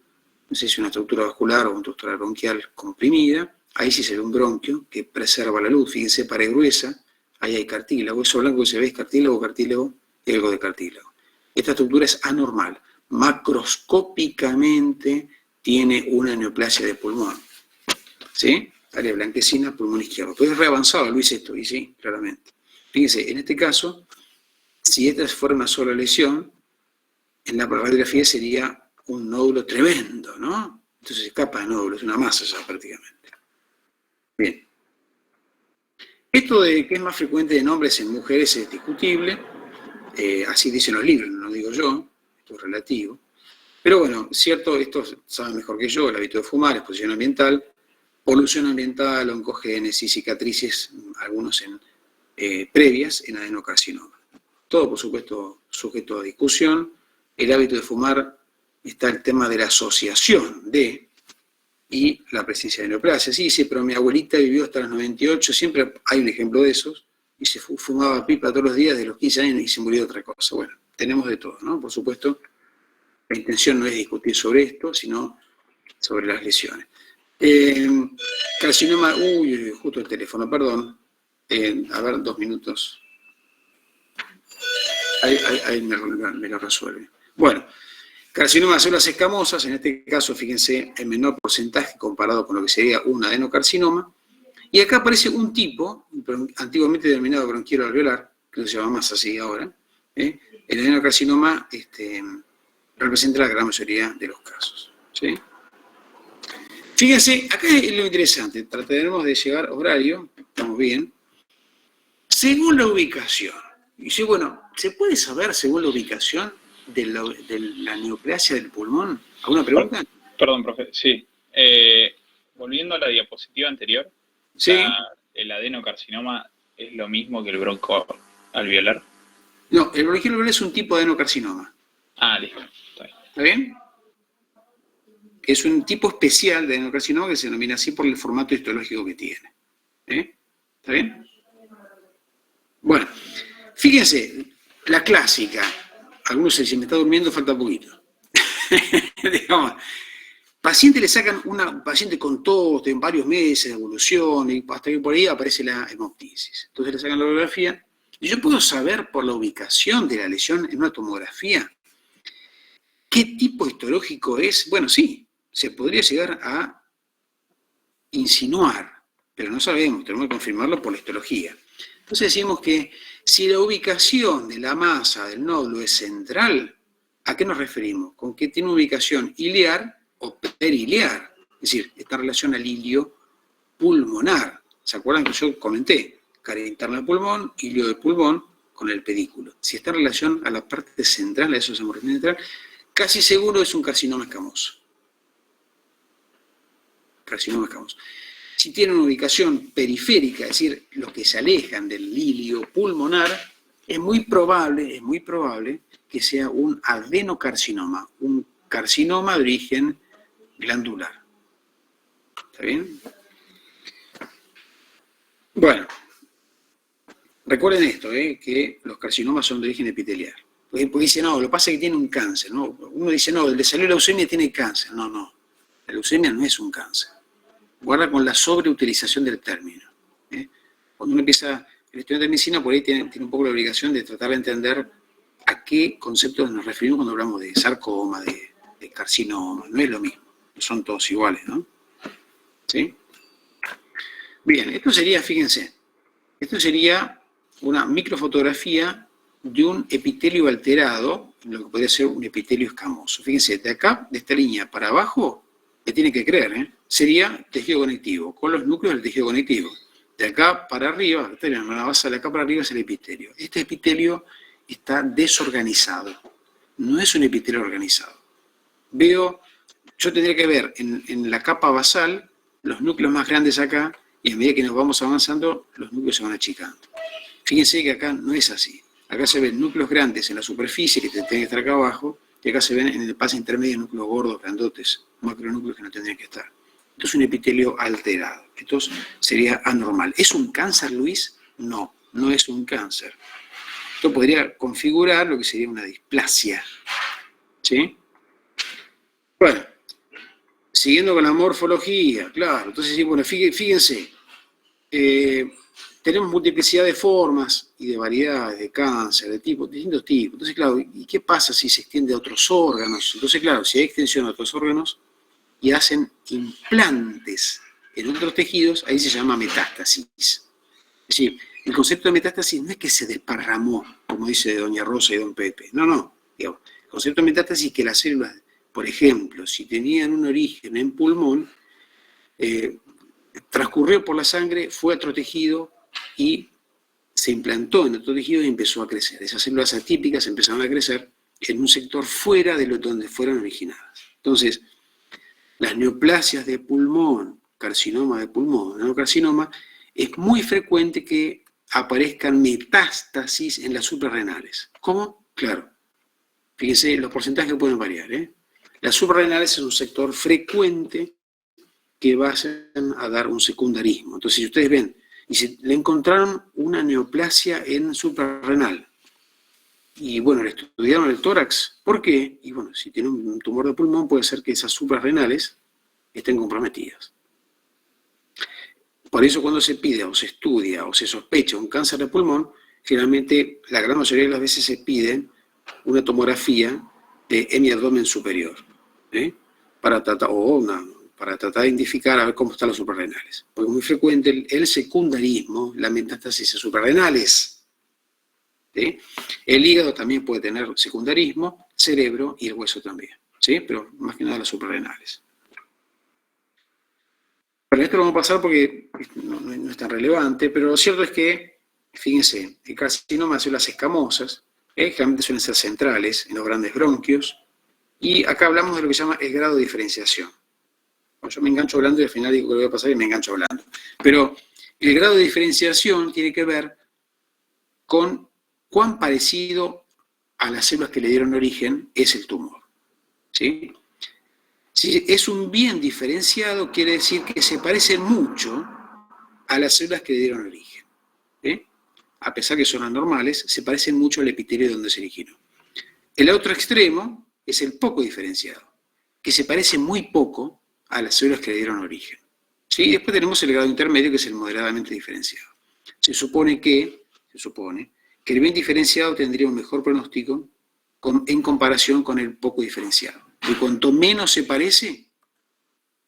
A: no sé si una estructura vascular o una estructura bronquial comprimida, ahí sí se ve un bronquio que preserva la luz, fíjense, pared gruesa, ahí hay cartílago, eso blanco que se ve es cartílago y algo de cartílago. Esta estructura es anormal, macroscópicamente tiene una neoplasia de pulmón, ¿sí? Área blanquecina, pulmón izquierdo. Pues es reavanzado, Luis, esto, y sí, claramente. Fíjense, en este caso, si esta fuera una sola lesión, en la radiografía sería un nódulo tremendo, ¿no? Entonces escapa de nódulo, es una masa ya prácticamente. Bien. Esto de que es más frecuente en hombres en mujeres es discutible, así dicen los libros, no lo digo yo, esto es relativo. Pero bueno, cierto, esto saben mejor que yo, el hábito de fumar, exposición ambiental, polución ambiental, oncogénesis, cicatrices, algunos previas en adenocarcinoma. Todo, por supuesto, sujeto a discusión. El hábito de fumar está el tema de la asociación y la presencia de neoplasia. Sí, pero mi abuelita vivió hasta los 98, siempre hay un ejemplo de esos, y se fumaba pipa todos los días de los 15 años y se murió de otra cosa. Bueno, tenemos de todo, ¿no? Por supuesto, la intención no es discutir sobre esto, sino sobre las lesiones. Carcinoma, justo el teléfono, perdón. A ver, 2 minutos. Ahí me lo resuelve. Bueno, carcinoma de células escamosas, en este caso, fíjense, el menor porcentaje comparado con lo que sería un adenocarcinoma. Y acá aparece un tipo, antiguamente denominado bronquiolo alveolar, que se llama más así ahora. El adenocarcinoma representa la gran mayoría de los casos, ¿sí? Fíjense, acá es lo interesante, trataremos de llegar a horario, estamos bien, según la ubicación. Y dice, bueno, ¿se puede saber según la ubicación de la neoplasia del pulmón? ¿Alguna pregunta?
D: Perdón, profe, sí. Volviendo a la diapositiva anterior,
A: ¿sí?
D: ¿El adenocarcinoma es lo mismo que el broncoalveolar?
A: No, el bronquiolo es un tipo de adenocarcinoma.
D: Listo.
A: ¿Está bien? Es un tipo especial de adenocarcinoma que se denomina así por el formato histológico que tiene. ¿Está bien? Bueno, fíjense, la clásica. Algunos se dicen, me está durmiendo, falta poquito. Digamos, Paciente le sacan una paciente con tos de varios meses de evolución y hasta que por ahí aparece la hemoptisis. Entonces le sacan la radiografía y yo puedo saber por la ubicación de la lesión en una tomografía qué tipo histológico es. Bueno, sí, se podría llegar a insinuar, pero no sabemos, tenemos que confirmarlo por la histología. Entonces decimos que si la ubicación de la masa del nódulo es central, ¿a qué nos referimos? Con que tiene ubicación iliar o periliar, es decir, esta relación al ilio pulmonar. ¿Se acuerdan que yo comenté? Cavidad interna del pulmón, ilio del pulmón con el pedículo. Si está en relación a la parte central, a eso se llama central, casi seguro es un carcinoma escamoso. Carcinoma escamoso. Si tiene una ubicación periférica, es decir, los que se alejan del ilio pulmonar, es muy probable que sea un adenocarcinoma, un carcinoma de origen glandular. ¿Está bien? Bueno, recuerden esto, que los carcinomas son de origen epitelial. Porque dicen, no, lo que pasa es que tiene un cáncer, ¿no? Uno dice, no, el de salió leucemia tiene cáncer. No, no, la leucemia no es un cáncer. Guarda con la sobreutilización del término. Cuando uno empieza, el estudiante de medicina por ahí tiene un poco la obligación de tratar de entender a qué conceptos nos referimos cuando hablamos de sarcoma, de carcinoma. No es lo mismo, no son todos iguales, ¿no? ¿Sí? Bien, esto sería, fíjense, esto sería una microfotografía de un epitelio alterado, lo que podría ser un epitelio escamoso. Fíjense, de acá, de esta línea para abajo, me tiene que creer, sería tejido conectivo, con los núcleos del tejido conectivo. De acá para arriba, la base de acá para arriba es el epitelio. Este epitelio está desorganizado, no es un epitelio organizado. Yo tendría que ver en la capa basal los núcleos más grandes acá, y a medida que nos vamos avanzando, los núcleos se van achicando. Fíjense que acá no es así. Acá se ven núcleos grandes en la superficie, que tienen que estar acá abajo, y acá se ven en el pase intermedio núcleos gordos, grandotes, macronúcleos que no tendrían que estar. Esto es un epitelio alterado. Esto sería anormal. ¿Es un cáncer, Luis? No, no es un cáncer. Esto podría configurar lo que sería una displasia. ¿Sí? Bueno, siguiendo con la morfología, claro. Entonces, bueno, fíjense, tenemos multiplicidad de formas y de variedades de cáncer, de distintos tipos. Entonces, claro, ¿y qué pasa si se extiende a otros órganos? Entonces, claro, si hay extensión a otros órganos y hacen implantes en otros tejidos, ahí se llama metástasis. Es decir, el concepto de metástasis no es que se desparramó, como dice doña Rosa y don Pepe. No, no. Digamos, el concepto de metástasis es que las células, por ejemplo, si tenían un origen en pulmón, transcurrió por la sangre, fue a otro tejido y se implantó en otro tejido y empezó a crecer. Esas células atípicas empezaron a crecer en un sector fuera de donde fueron originadas. Entonces, las neoplasias de pulmón, carcinoma de pulmón, adenocarcinoma, es muy frecuente que aparezcan metástasis en las suprarrenales. ¿Cómo? Claro. Fíjense, los porcentajes pueden variar. Las suprarrenales es un sector frecuente que vayan a dar un secundarismo. Entonces, si ustedes ven, y si le encontraron una neoplasia en suprarrenal, y bueno, le estudiaron el tórax, ¿por qué? Y bueno, si tiene un tumor de pulmón, puede ser que esas suprarrenales estén comprometidas. Por eso cuando se pide o se estudia o se sospecha un cáncer de pulmón, generalmente la gran mayoría de las veces se pide una tomografía de hemiabdomen superior, para tratar de identificar a ver cómo están los suprarrenales. Porque es muy frecuente el secundarismo, la metástasis en suprarrenales. ¿Sí? El hígado también puede tener secundarismo, cerebro y el hueso también, ¿sí? Pero más que nada las suprarrenales. Bueno, esto lo vamos a pasar porque no es tan relevante, pero lo cierto es que, fíjense, el carcinoma de células escamosas, generalmente suelen ser centrales en los grandes bronquios, y acá hablamos de lo que se llama el grado de diferenciación. Bueno, yo me engancho hablando y al final digo que lo voy a pasar y me engancho hablando. Pero el grado de diferenciación tiene que ver con cuán parecido a las células que le dieron origen es el tumor. ¿Sí? Si es un bien diferenciado, quiere decir que se parece mucho a las células que le dieron origen. A pesar que son anormales, se parecen mucho al epitelio de donde se originó. El otro extremo es el poco diferenciado. que se parece muy poco a las células que le dieron origen. ¿Sí? Y después tenemos el grado intermedio, que es el moderadamente diferenciado. Se supone que el bien diferenciado tendría un mejor pronóstico en comparación con el poco diferenciado. Y cuanto menos se parece,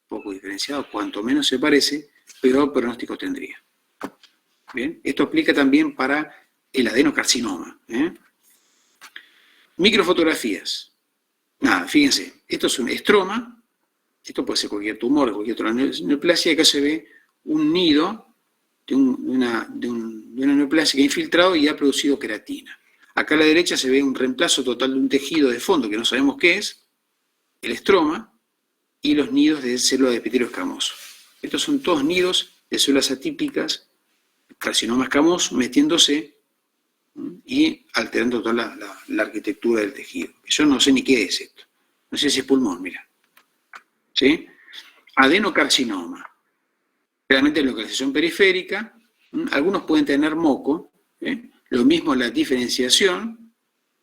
A: poco diferenciado, cuanto menos se parece, peor pronóstico tendría. Bien, esto aplica también para el adenocarcinoma. Microfotografías. Nada, fíjense, esto es un estroma, esto puede ser cualquier tumor, cualquier otra neoplasia, acá se ve un nido de una neoplasia que ha infiltrado y ha producido queratina. Acá a la derecha se ve un reemplazo total de un tejido de fondo que no sabemos qué es, el estroma, y los nidos de células de epitelio escamoso. Estos son todos nidos de células atípicas, carcinoma escamoso, metiéndose y alterando toda la arquitectura del tejido. Yo no sé ni qué es esto. No sé si es pulmón, mira. ¿Sí? Adenocarcinoma. Realmente localización periférica. Algunos pueden tener moco. Lo mismo la diferenciación.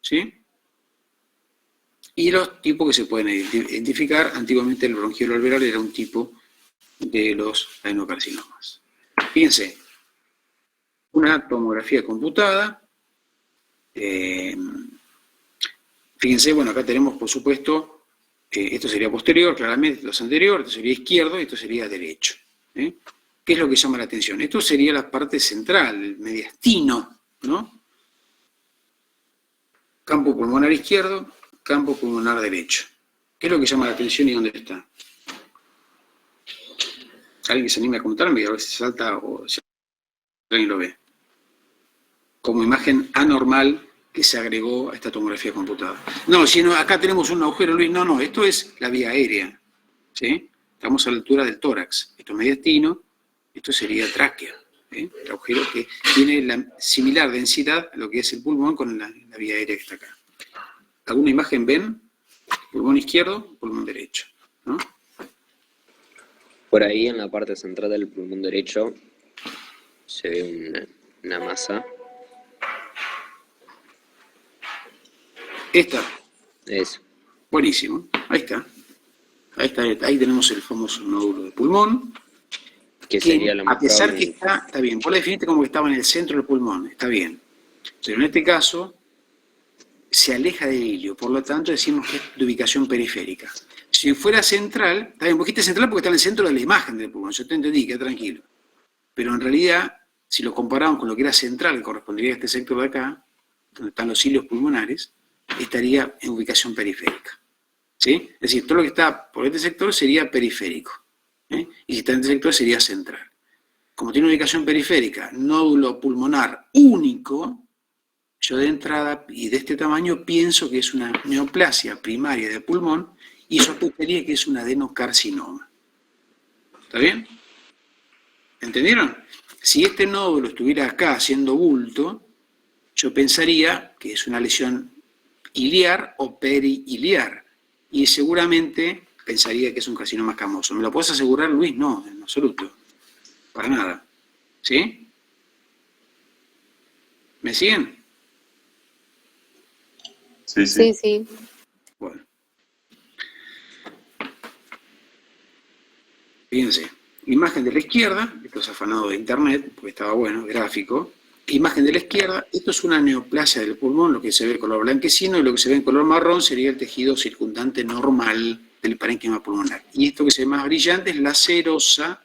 A: ¿Sí? Y los tipos que se pueden identificar. Antiguamente el bronquiolo alveolar era un tipo de los adenocarcinomas. Fíjense. Una tomografía computada. Fíjense, bueno, acá tenemos, por supuesto, esto sería posterior, claramente, esto es anterior, esto sería izquierdo y esto sería derecho. ¿Qué es lo que llama la atención? Esto sería la parte central, el mediastino, ¿no? Campo pulmonar izquierdo, campo pulmonar derecho. ¿Qué es lo que llama la atención y dónde está? ¿Alguien que se anime a contarme y a ver si salta o si alguien lo ve? Como imagen anormal que se agregó a esta tomografía computada. No, si no, acá tenemos un agujero, Luis, no, esto es la vía aérea, ¿sí? Estamos a la altura del tórax, esto es mediastino, esto sería tráquea, el agujero que tiene la similar densidad a lo que es el pulmón con la vía aérea que está acá. ¿Alguna imagen ven? Pulmón izquierdo, pulmón derecho, ¿no?
E: Por ahí en la parte central del pulmón derecho se ve una masa.
A: Esta.
E: Eso.
A: Buenísimo. Ahí está. Ahí tenemos el famoso nódulo de pulmón.
E: Que sería lo más
A: a pesar
E: probable.
A: que está bien. Vos la definiste como que estaba en el centro del pulmón. Está bien. Pero en este caso se aleja del hilio. Por lo tanto decimos que es de ubicación periférica. Si fuera central, está bien, vos dijiste central porque está en el centro de la imagen del pulmón. Yo te entendí, queda tranquilo. Pero en realidad, si lo comparamos con lo que era central, que correspondería a este sector de acá, donde están los cilios pulmonares, estaría en ubicación periférica. ¿Sí? Es decir, todo lo que está por este sector sería periférico. Y si está en este sector sería central. Como tiene una ubicación periférica, nódulo pulmonar único, yo de entrada y de este tamaño pienso que es una neoplasia primaria de pulmón y sospecharía que es un adenocarcinoma. ¿Está bien? ¿Entendieron? Si este nódulo estuviera acá haciendo bulto, yo pensaría que es una lesión iliar o periiliar. Y seguramente pensaría que es un carcinoma escamoso. ¿Me lo puedes asegurar, Luis? No, en absoluto. Para nada. ¿Sí? ¿Me siguen?
F: Sí.
A: Bueno. Fíjense. Imagen de la izquierda, esto es afanado de internet, porque estaba bueno, gráfico. Imagen de la izquierda, esto es una neoplasia del pulmón, lo que se ve en color blanquecino, y lo que se ve en color marrón sería el tejido circundante normal del parénquima pulmonar. Y esto que se ve más brillante es la serosa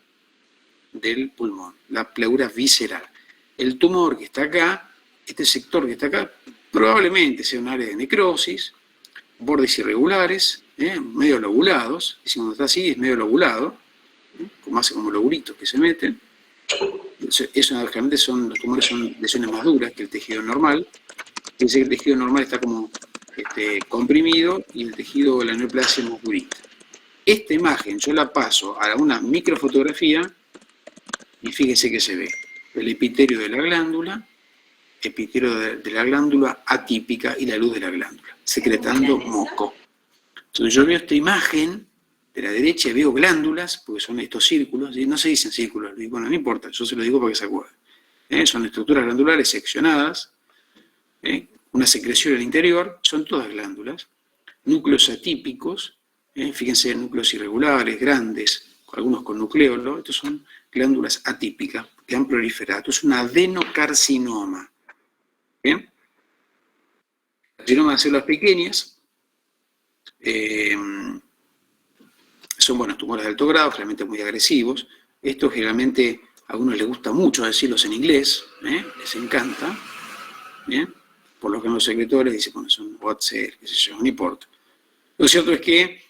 A: del pulmón, la pleura visceral. El tumor que está acá, este sector que está acá, probablemente sea un área de necrosis, bordes irregulares, medio lobulados, y si cuando está así es medio lobulado, como hace como loburitos que se meten. Eso generalmente los tumores son lesiones más duras que el tejido normal. Fíjense que el tejido normal está como comprimido y el tejido de la neoplasia es más durita. Esta imagen yo la paso a una microfotografía y fíjense que se ve el epitelio de la glándula atípica y la luz de la glándula, secretando moco. Entonces yo veo esta imagen de la derecha y veo glándulas, porque son estos círculos, y no se dicen círculos, bueno, no importa, yo se lo digo para que se acuerden. Son estructuras glandulares seccionadas, una secreción al interior, son todas glándulas, núcleos atípicos, Fíjense en núcleos irregulares, grandes, algunos con nucleolo. Estos son glándulas atípicas que han proliferado. Esto es un adenocarcinoma. ¿Bien? Carcinoma de células pequeñas. Son buenos tumores de alto grado, generalmente muy agresivos. Esto generalmente a algunos les gusta mucho decirlos en inglés, les encanta. ¿Bien? Por lo que en los secretores dicen, bueno, son Watson, qué sé yo, no importa. Lo cierto es que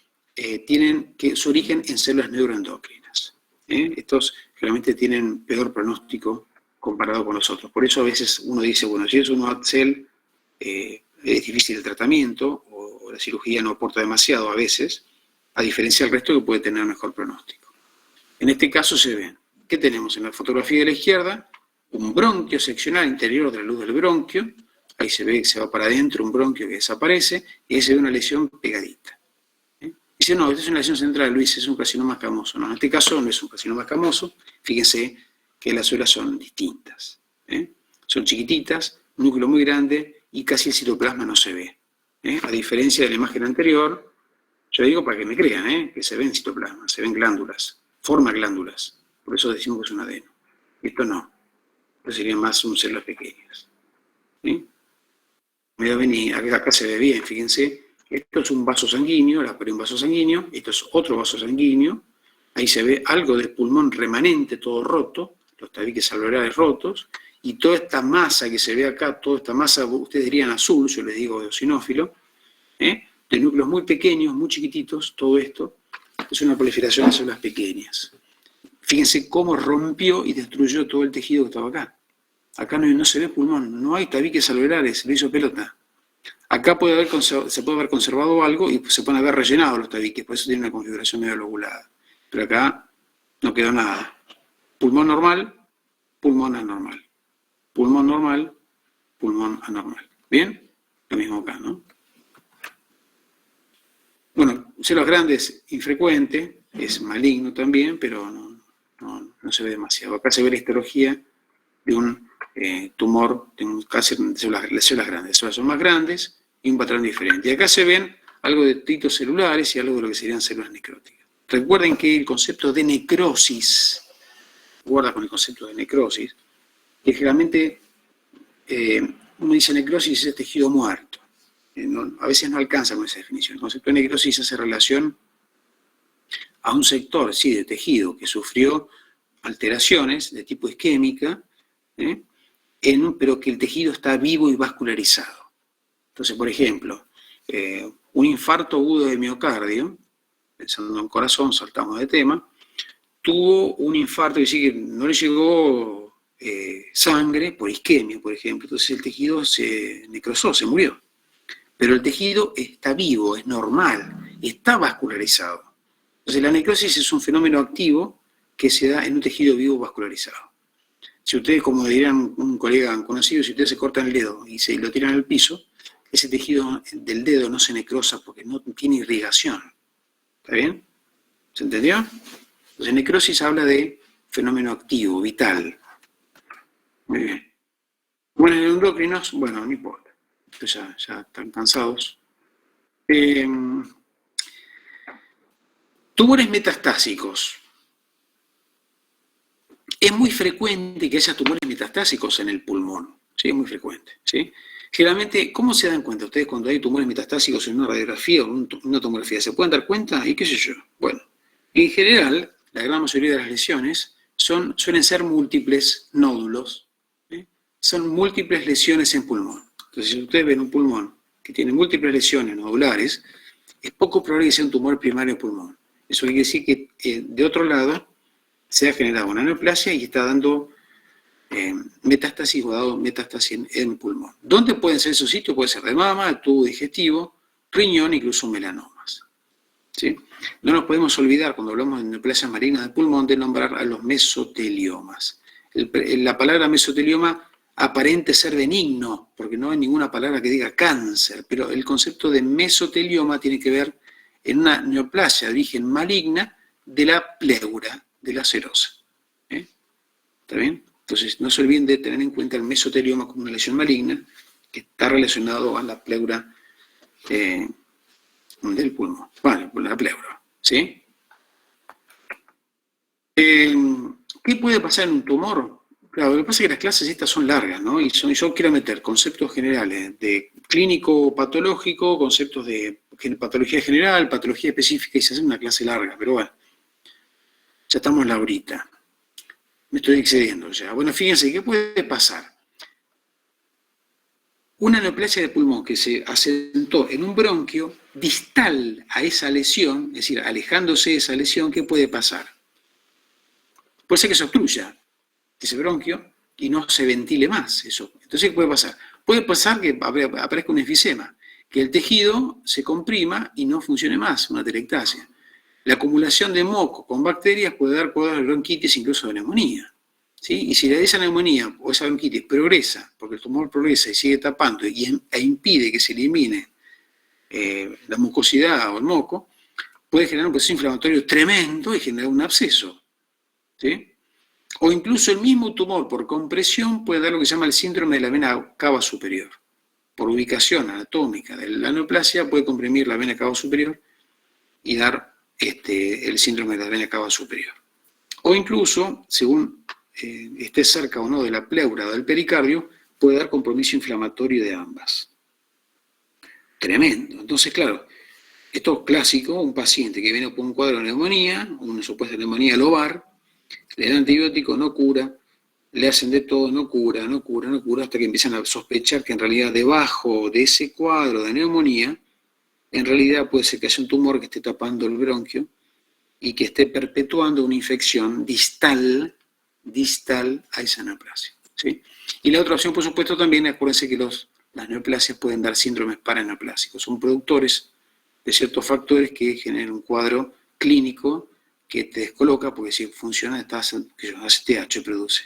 A: tienen su origen en células neuroendocrinas. Estos generalmente tienen peor pronóstico comparado con los otros. Por eso a veces uno dice, bueno, si es un OATCEL, es difícil el tratamiento, o la cirugía no aporta demasiado a veces, a diferencia del resto que puede tener mejor pronóstico. En este caso se ven, ¿qué tenemos en la fotografía de la izquierda? Un bronquio seccional interior de la luz del bronquio. Ahí se ve que se va para adentro un bronquio que desaparece, y ahí se ve una lesión pegadita. Dice, no, esta es una lesión central, Luis, es un carcinoma escamoso. No, en este caso no es un carcinoma escamoso. Fíjense que las células son distintas. Son chiquititas, un núcleo muy grande, y casi el citoplasma no se ve. A diferencia de la imagen anterior, yo digo para que me crean, que se ven citoplasma, se ven glándulas, forma glándulas. Por eso decimos que es un adeno. Esto no. Esto serían más células pequeñas. Acá se ve bien, fíjense. Esto es un vaso sanguíneo, un vaso sanguíneo. Esto es otro vaso sanguíneo. Ahí se ve algo del pulmón remanente, todo roto, los tabiques alveolares rotos. Y toda esta masa que se ve acá, toda esta masa, ustedes dirían azul, yo les digo eosinófilo, de núcleos muy pequeños, muy chiquititos, todo esto es una proliferación de células pequeñas. Fíjense cómo rompió y destruyó todo el tejido que estaba acá. Acá no se ve pulmón, no hay tabiques alveolares, se lo hizo pelota. Acá se puede haber conservado algo y se pueden haber rellenado los tabiques, por eso tiene una configuración medio lobulada. Pero acá no quedó nada. Pulmón normal, pulmón anormal. Pulmón normal, pulmón anormal. ¿Bien? Lo mismo acá, ¿no? Bueno, células grandes, infrecuente, es maligno también, pero no se ve demasiado. Acá se ve la histología de un tumor, de un cáncer de células grandes. Las células son más grandes y un patrón diferente. Y acá se ven algo de titos celulares y algo de lo que serían células necróticas. Recuerden que el concepto de necrosis, guarda con el concepto de necrosis, que generalmente uno dice necrosis es tejido muerto. A veces no alcanza con esa definición. El concepto de necrosis hace relación a un sector, sí, de tejido que sufrió alteraciones de tipo isquémica, pero que el tejido está vivo y vascularizado. Entonces, por ejemplo, un infarto agudo de miocardio, pensando en corazón, saltamos de tema, tuvo un infarto, es decir, que no le llegó sangre por isquemia, por ejemplo, entonces el tejido se necrosó, se murió. Pero el tejido está vivo, es normal, está vascularizado. Entonces la necrosis es un fenómeno activo que se da en un tejido vivo vascularizado. Si ustedes, como dirían un colega conocido, si ustedes se cortan el dedo y lo tiran al piso, ese tejido del dedo no se necrosa porque no tiene irrigación. ¿Está bien? ¿Se entendió? Entonces necrosis habla de fenómeno activo, vital. Muy bien. Bueno, los endocrinos, bueno, no importa. Ya están cansados. Tumores metastásicos. Es muy frecuente que haya tumores metastásicos en el pulmón. Sí, es muy frecuente. ¿Sí? Generalmente, ¿cómo se dan cuenta ustedes cuando hay tumores metastásicos en una radiografía o en una tomografía? ¿Se pueden dar cuenta? ¿Y qué sé yo? Bueno, en general, la gran mayoría de las lesiones suelen ser múltiples nódulos. Son múltiples lesiones en pulmón. Entonces, si ustedes ven un pulmón que tiene múltiples lesiones nodulares, es poco probable que sea un tumor primario pulmón. Eso quiere decir que de otro lado se ha generado una neoplasia y está dando metástasis o dado metástasis en pulmón. ¿Dónde pueden ser esos sitios? Puede ser de mama, tubo digestivo, riñón, incluso melanomas. ¿Sí? No nos podemos olvidar, cuando hablamos de neoplasias malignas del pulmón, de nombrar a los mesoteliomas. La palabra mesotelioma aparente ser benigno, porque no hay ninguna palabra que diga cáncer, pero el concepto de mesotelioma tiene que ver en una neoplasia de origen maligna de la pleura, de la serosa. ¿Está bien? Entonces, no se olviden de tener en cuenta el mesotelioma como una lesión maligna que está relacionado a la pleura del pulmón, vale, la pleura, ¿sí? ¿Qué puede pasar en un tumor? Claro, lo que pasa es que las clases estas son largas, ¿no? Y yo quiero meter conceptos generales de clínico patológico, conceptos de patología general, patología específica, y se hace una clase larga, pero bueno, ya estamos en la horita. Me estoy excediendo ya. Bueno, fíjense, ¿qué puede pasar? Una neoplasia de pulmón que se asentó en un bronquio distal a esa lesión, es decir, alejándose de esa lesión, ¿qué puede pasar? Puede ser que se obstruya ese bronquio y no se ventile más eso. Entonces, ¿qué puede pasar? Puede pasar que aparezca un enfisema, que el tejido se comprima y no funcione más, una atelectasia. La acumulación de moco con bacterias puede dar cuadros de bronquitis, incluso de neumonía. ¿Sí? Y si esa neumonía o esa bronquitis progresa, porque el tumor progresa y sigue tapando e impide que se elimine la mucosidad o el moco, puede generar un proceso inflamatorio tremendo y generar un absceso. ¿Sí? O incluso el mismo tumor por compresión puede dar lo que se llama el síndrome de la vena cava superior. Por ubicación anatómica de la neoplasia puede comprimir la vena cava superior y dar el síndrome de la vena cava superior. O incluso, según esté cerca o no de la pleura o del pericardio, puede dar compromiso inflamatorio de ambas. Tremendo. Entonces, claro, esto es clásico, un paciente que viene con un cuadro de neumonía, una supuesta neumonía lobar, le dan antibiótico, no cura, le hacen de todo, no cura, hasta que empiezan a sospechar que en realidad debajo de ese cuadro de neumonía, en realidad puede ser que haya un tumor que esté tapando el bronquio y que esté perpetuando una infección distal a esa neoplasia. ¿Sí? Y la otra opción, por supuesto, también, acuérdense que las neoplasias pueden dar síndromes paraneoplásicos, son productores de ciertos factores que generan un cuadro clínico que te descoloca, porque si funciona, hace TH, produce.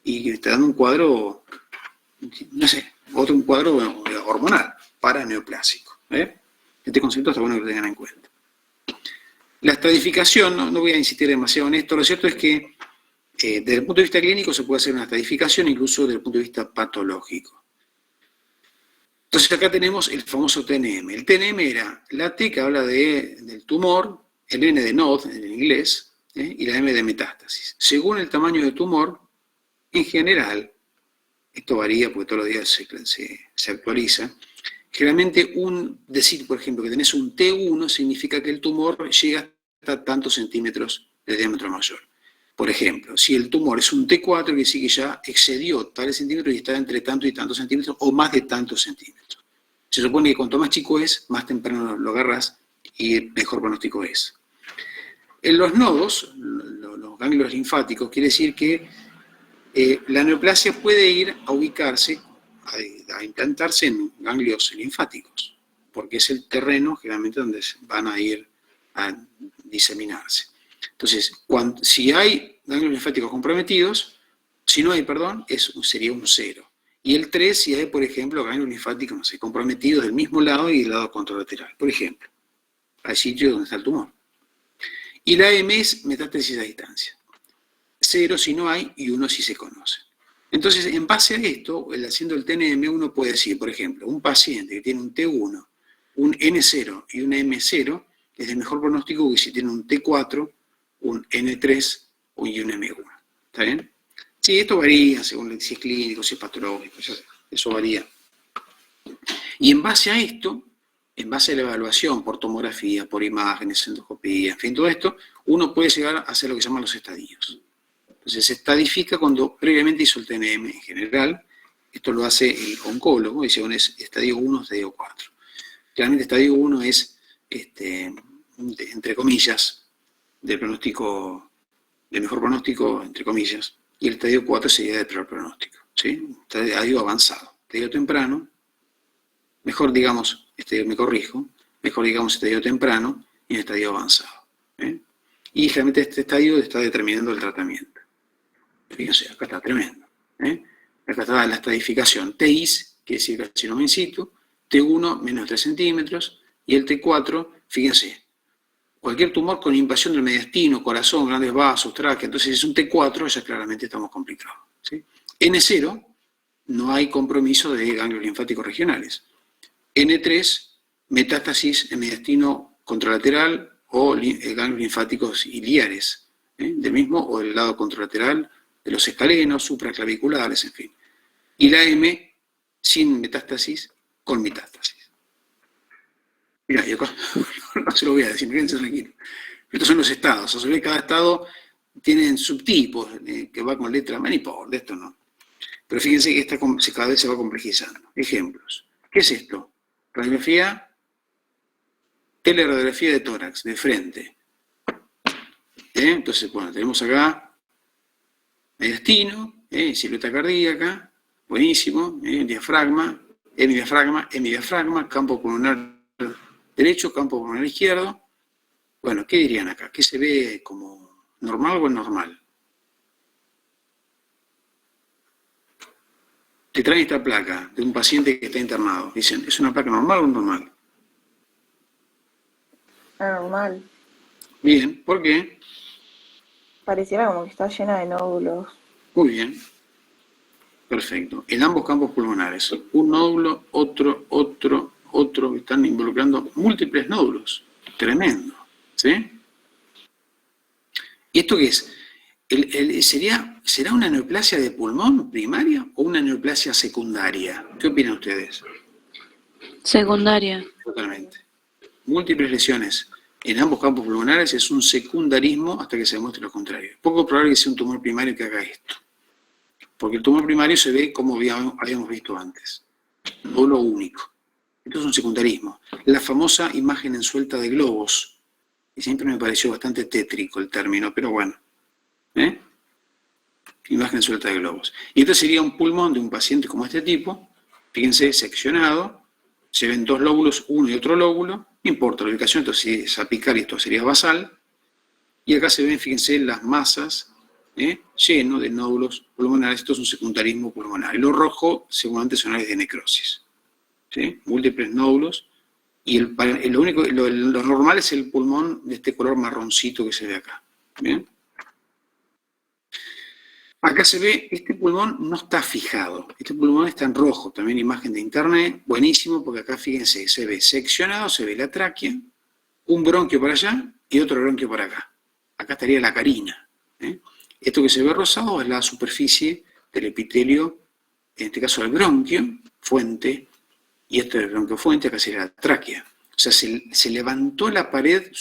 A: Y te dan un cuadro, no sé, un cuadro hormonal, paraneoplásico. Este concepto está bueno que lo tengan en cuenta. La estratificación, no voy a insistir demasiado en esto, lo cierto es que desde el punto de vista clínico se puede hacer una estratificación, incluso desde el punto de vista patológico. Entonces acá tenemos el famoso TNM. El TNM era la T que habla del tumor, el N de node en inglés, y la M de metástasis. Según el tamaño del tumor, en general, esto varía porque todos los días se actualiza, generalmente decir, por ejemplo, que tenés un T1 significa que el tumor llega hasta tantos centímetros de diámetro mayor. Por ejemplo, si el tumor es un T4, quiere decir que ya excedió tales centímetros y está entre tantos y tantos centímetros o más de tantos centímetros. Se supone que cuanto más chico es, más temprano lo agarras y mejor pronóstico es. En los nodos, los ganglios linfáticos, quiere decir que la neoplasia puede ir a ubicarse, a implantarse en ganglios linfáticos, porque es el terreno generalmente donde van a ir a diseminarse. Entonces, si hay ganglios linfáticos comprometidos, si no hay, perdón, sería un 0. Y el 3, si hay, por ejemplo, ganglios linfáticos, no sé, comprometidos del mismo lado y del lado contralateral. Por ejemplo, hay sitios donde está el tumor. Y la M es metástasis a distancia. 0 si no hay y 1 si se conoce. Entonces, en base a esto, haciendo el TNM, uno puede decir, por ejemplo, un paciente que tiene un T1, un N0 y un M0, es de mejor pronóstico que si tiene un T4, un N3 y un M1. ¿Está bien? Sí, esto varía según si es clínico, si es patológico, eso varía. Y en base a esto, en base a la evaluación por tomografía, por imágenes, endoscopía, en fin, todo esto, uno puede llegar a hacer lo que se llaman los estadios. Entonces se estadifica cuando previamente hizo el TNM en general. Esto lo hace el oncólogo, dice, bueno, es estadio 1, estadio 4. Claramente estadio 1 es, entre comillas, de mejor pronóstico, entre comillas, y el estadio 4 sería de peor pronóstico. ¿Sí? Estadio avanzado. Estadio temprano, mejor digamos, me corrijo, mejor digamos estadio temprano y un estadio avanzado. Y generalmente este estadio está determinando el tratamiento. Fíjense, acá está tremendo. Acá está la estratificación. TIS, que es el carcinoma in situ, T1 menos 3 centímetros, y el T4, fíjense, cualquier tumor con invasión del mediastino, corazón, grandes vasos, tráquea, entonces es un T4, ya claramente estamos complicados. ¿Sí? N0, no hay compromiso de ganglios linfáticos regionales. N3, metástasis en mediastino contralateral o ganglios linfáticos iliares, del mismo o del lado contralateral de los escalenos, supraclaviculares, en fin. Y la M sin metástasis, con metástasis. Mirá, yo no se lo voy a decir, quédense tranquilos. Estos son los estados. A su vez, cada estado tiene subtipos que va con letra, no importa, de esto no. Pero fíjense que esta cada vez se va complejizando. Ejemplos. ¿Qué es esto? Radiografía, teleradiografía de tórax, de frente. Entonces, bueno, tenemos acá mediastino, silueta cardíaca, buenísimo, diafragma, hemidiafragma, campo pulmonar derecho, campo pulmonar izquierdo. Bueno, ¿qué dirían acá? ¿Qué se ve como normal o anormal? Te traen esta placa de un paciente que está internado. Dicen, ¿es una placa normal o normal?
B: Anormal.
A: Bien, ¿por qué?
B: Pareciera como que está llena de nódulos.
A: Muy bien. Perfecto. En ambos campos pulmonares. Un nódulo, otro, están involucrando múltiples nódulos. Tremendo. ¿Sí? ¿Y esto qué es? ¿Será una neoplasia de pulmón primaria o una neoplasia secundaria? ¿Qué opinan ustedes?
F: Secundaria.
A: Totalmente. Múltiples lesiones en ambos campos pulmonares es un secundarismo hasta que se demuestre lo contrario. Es poco probable que sea un tumor primario que haga esto. Porque el tumor primario se ve como habíamos visto antes. Nódulo único. Esto es un secundarismo. La famosa imagen ensuelta de globos. Y siempre me pareció bastante tétrico el término, pero bueno. Imagen suelta de globos. Y este sería un pulmón de un paciente como este tipo, fíjense, seccionado, se ven dos lóbulos, uno y otro lóbulo, no importa la ubicación, esto sí es apical y esto sería basal, y acá se ven, fíjense, las masas, lleno de nódulos pulmonares, esto es un secundarismo pulmonar. Y lo rojo, seguramente son áreas de necrosis, ¿sí? Múltiples nódulos, y lo normal es el pulmón de este color marroncito que se ve acá, ¿bien? Acá se ve, este pulmón no está fijado, este pulmón está en rojo, también imagen de internet, buenísimo, porque acá fíjense, se ve seccionado, se ve la tráquea, un bronquio para allá y otro bronquio para acá. Acá estaría la carina. Esto que se ve rosado es la superficie del epitelio, en este caso el bronquio, fuente, y esto es el bronquio fuente, acá sería la tráquea. O sea, se levantó la pared,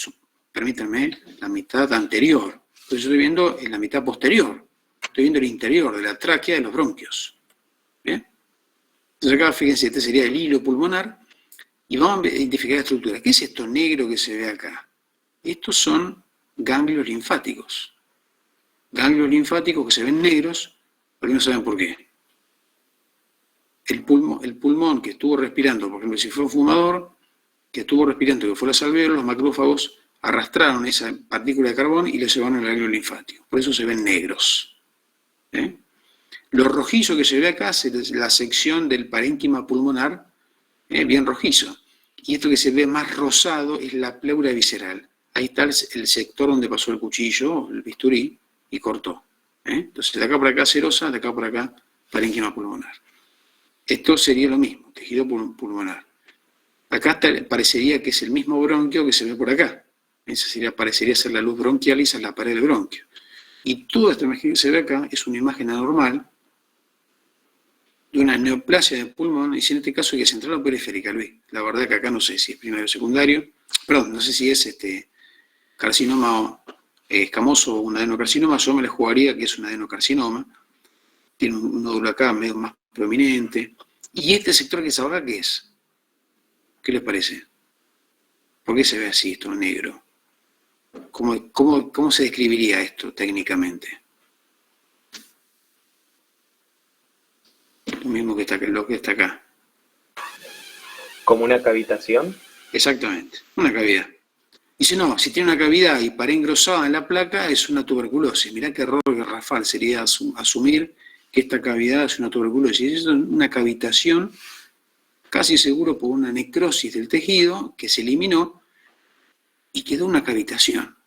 A: permítanme, la mitad anterior, entonces yo estoy viendo en la mitad posterior. Estoy viendo el interior de la tráquea de los bronquios. ¿Bien? Entonces acá, fíjense, este sería el hilo pulmonar. Y vamos a identificar la estructura. ¿Qué es esto negro que se ve acá? Estos son ganglios linfáticos. Ganglios linfáticos que se ven negros, porque no saben por qué. El pulmón que estuvo respirando, por ejemplo, si fue un fumador, que estuvo respirando, que fue los alvéolos, los macrófagos arrastraron esa partícula de carbón y le llevaron al ganglio linfático. Por eso se ven negros. Lo rojizo que se ve acá es la sección del parénquima pulmonar, bien rojizo. Y esto que se ve más rosado es la pleura visceral. Ahí está el sector donde pasó el cuchillo, el bisturí, y cortó. Entonces de acá por acá serosa, de acá por acá parénquima pulmonar. Esto sería lo mismo, tejido pulmonar. Acá parecería que es el mismo bronquio que se ve por acá. Esa parecería ser la luz bronquial y esa es la pared del bronquio. Y toda esta imagen que se ve acá es una imagen anormal de una neoplasia de pulmón, y si en este caso hay que central o periférica, Luis. La verdad que acá no sé si es primario o secundario, perdón, no sé si es carcinoma escamoso o un adenocarcinoma, yo me la jugaría que es un adenocarcinoma, tiene un nódulo acá medio más prominente. ¿Y este sector que está acá qué es? ¿Qué les parece? ¿Por qué se ve así esto negro? ¿Cómo se describiría esto técnicamente? Lo mismo que lo que está acá.
G: ¿Como una cavitación?
A: Exactamente, una cavidad. Y si no, si tiene una cavidad y pared engrosada en la placa, es una tuberculosis. Mirá qué error garrafal sería asumir que esta cavidad es una tuberculosis. Es una cavitación, casi seguro por una necrosis del tejido que se eliminó y quedó una cavitación.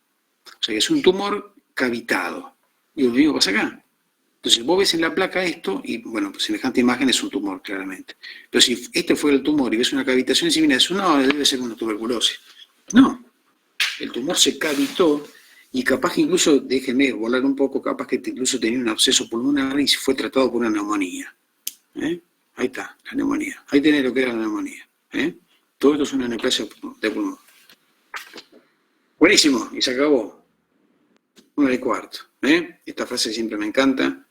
A: O sea que es un tumor cavitado. Y lo mismo pasa acá. Entonces vos ves en la placa esto y, bueno, pues semejante imagen es un tumor, claramente. Pero si este fuera el tumor y ves una cavitación encima de eso, no, debe ser una tuberculosis. No, el tumor se cavitó y capaz que incluso, déjenme volar un poco, capaz que incluso tenía un absceso pulmonar y fue tratado por una neumonía. Ahí está, la neumonía. Ahí tenés lo que era la neumonía. Todo esto es una neoplasia de pulmón. Buenísimo, y se acabó. 1:15. Esta frase siempre me encanta,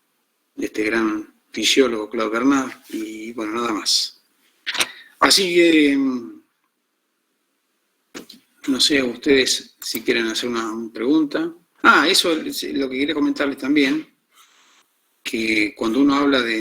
A: de este gran fisiólogo Claude Bernard, y bueno, nada más. Así que, no sé, ustedes si quieren hacer una pregunta. Eso es lo que quería comentarles también, que cuando uno habla de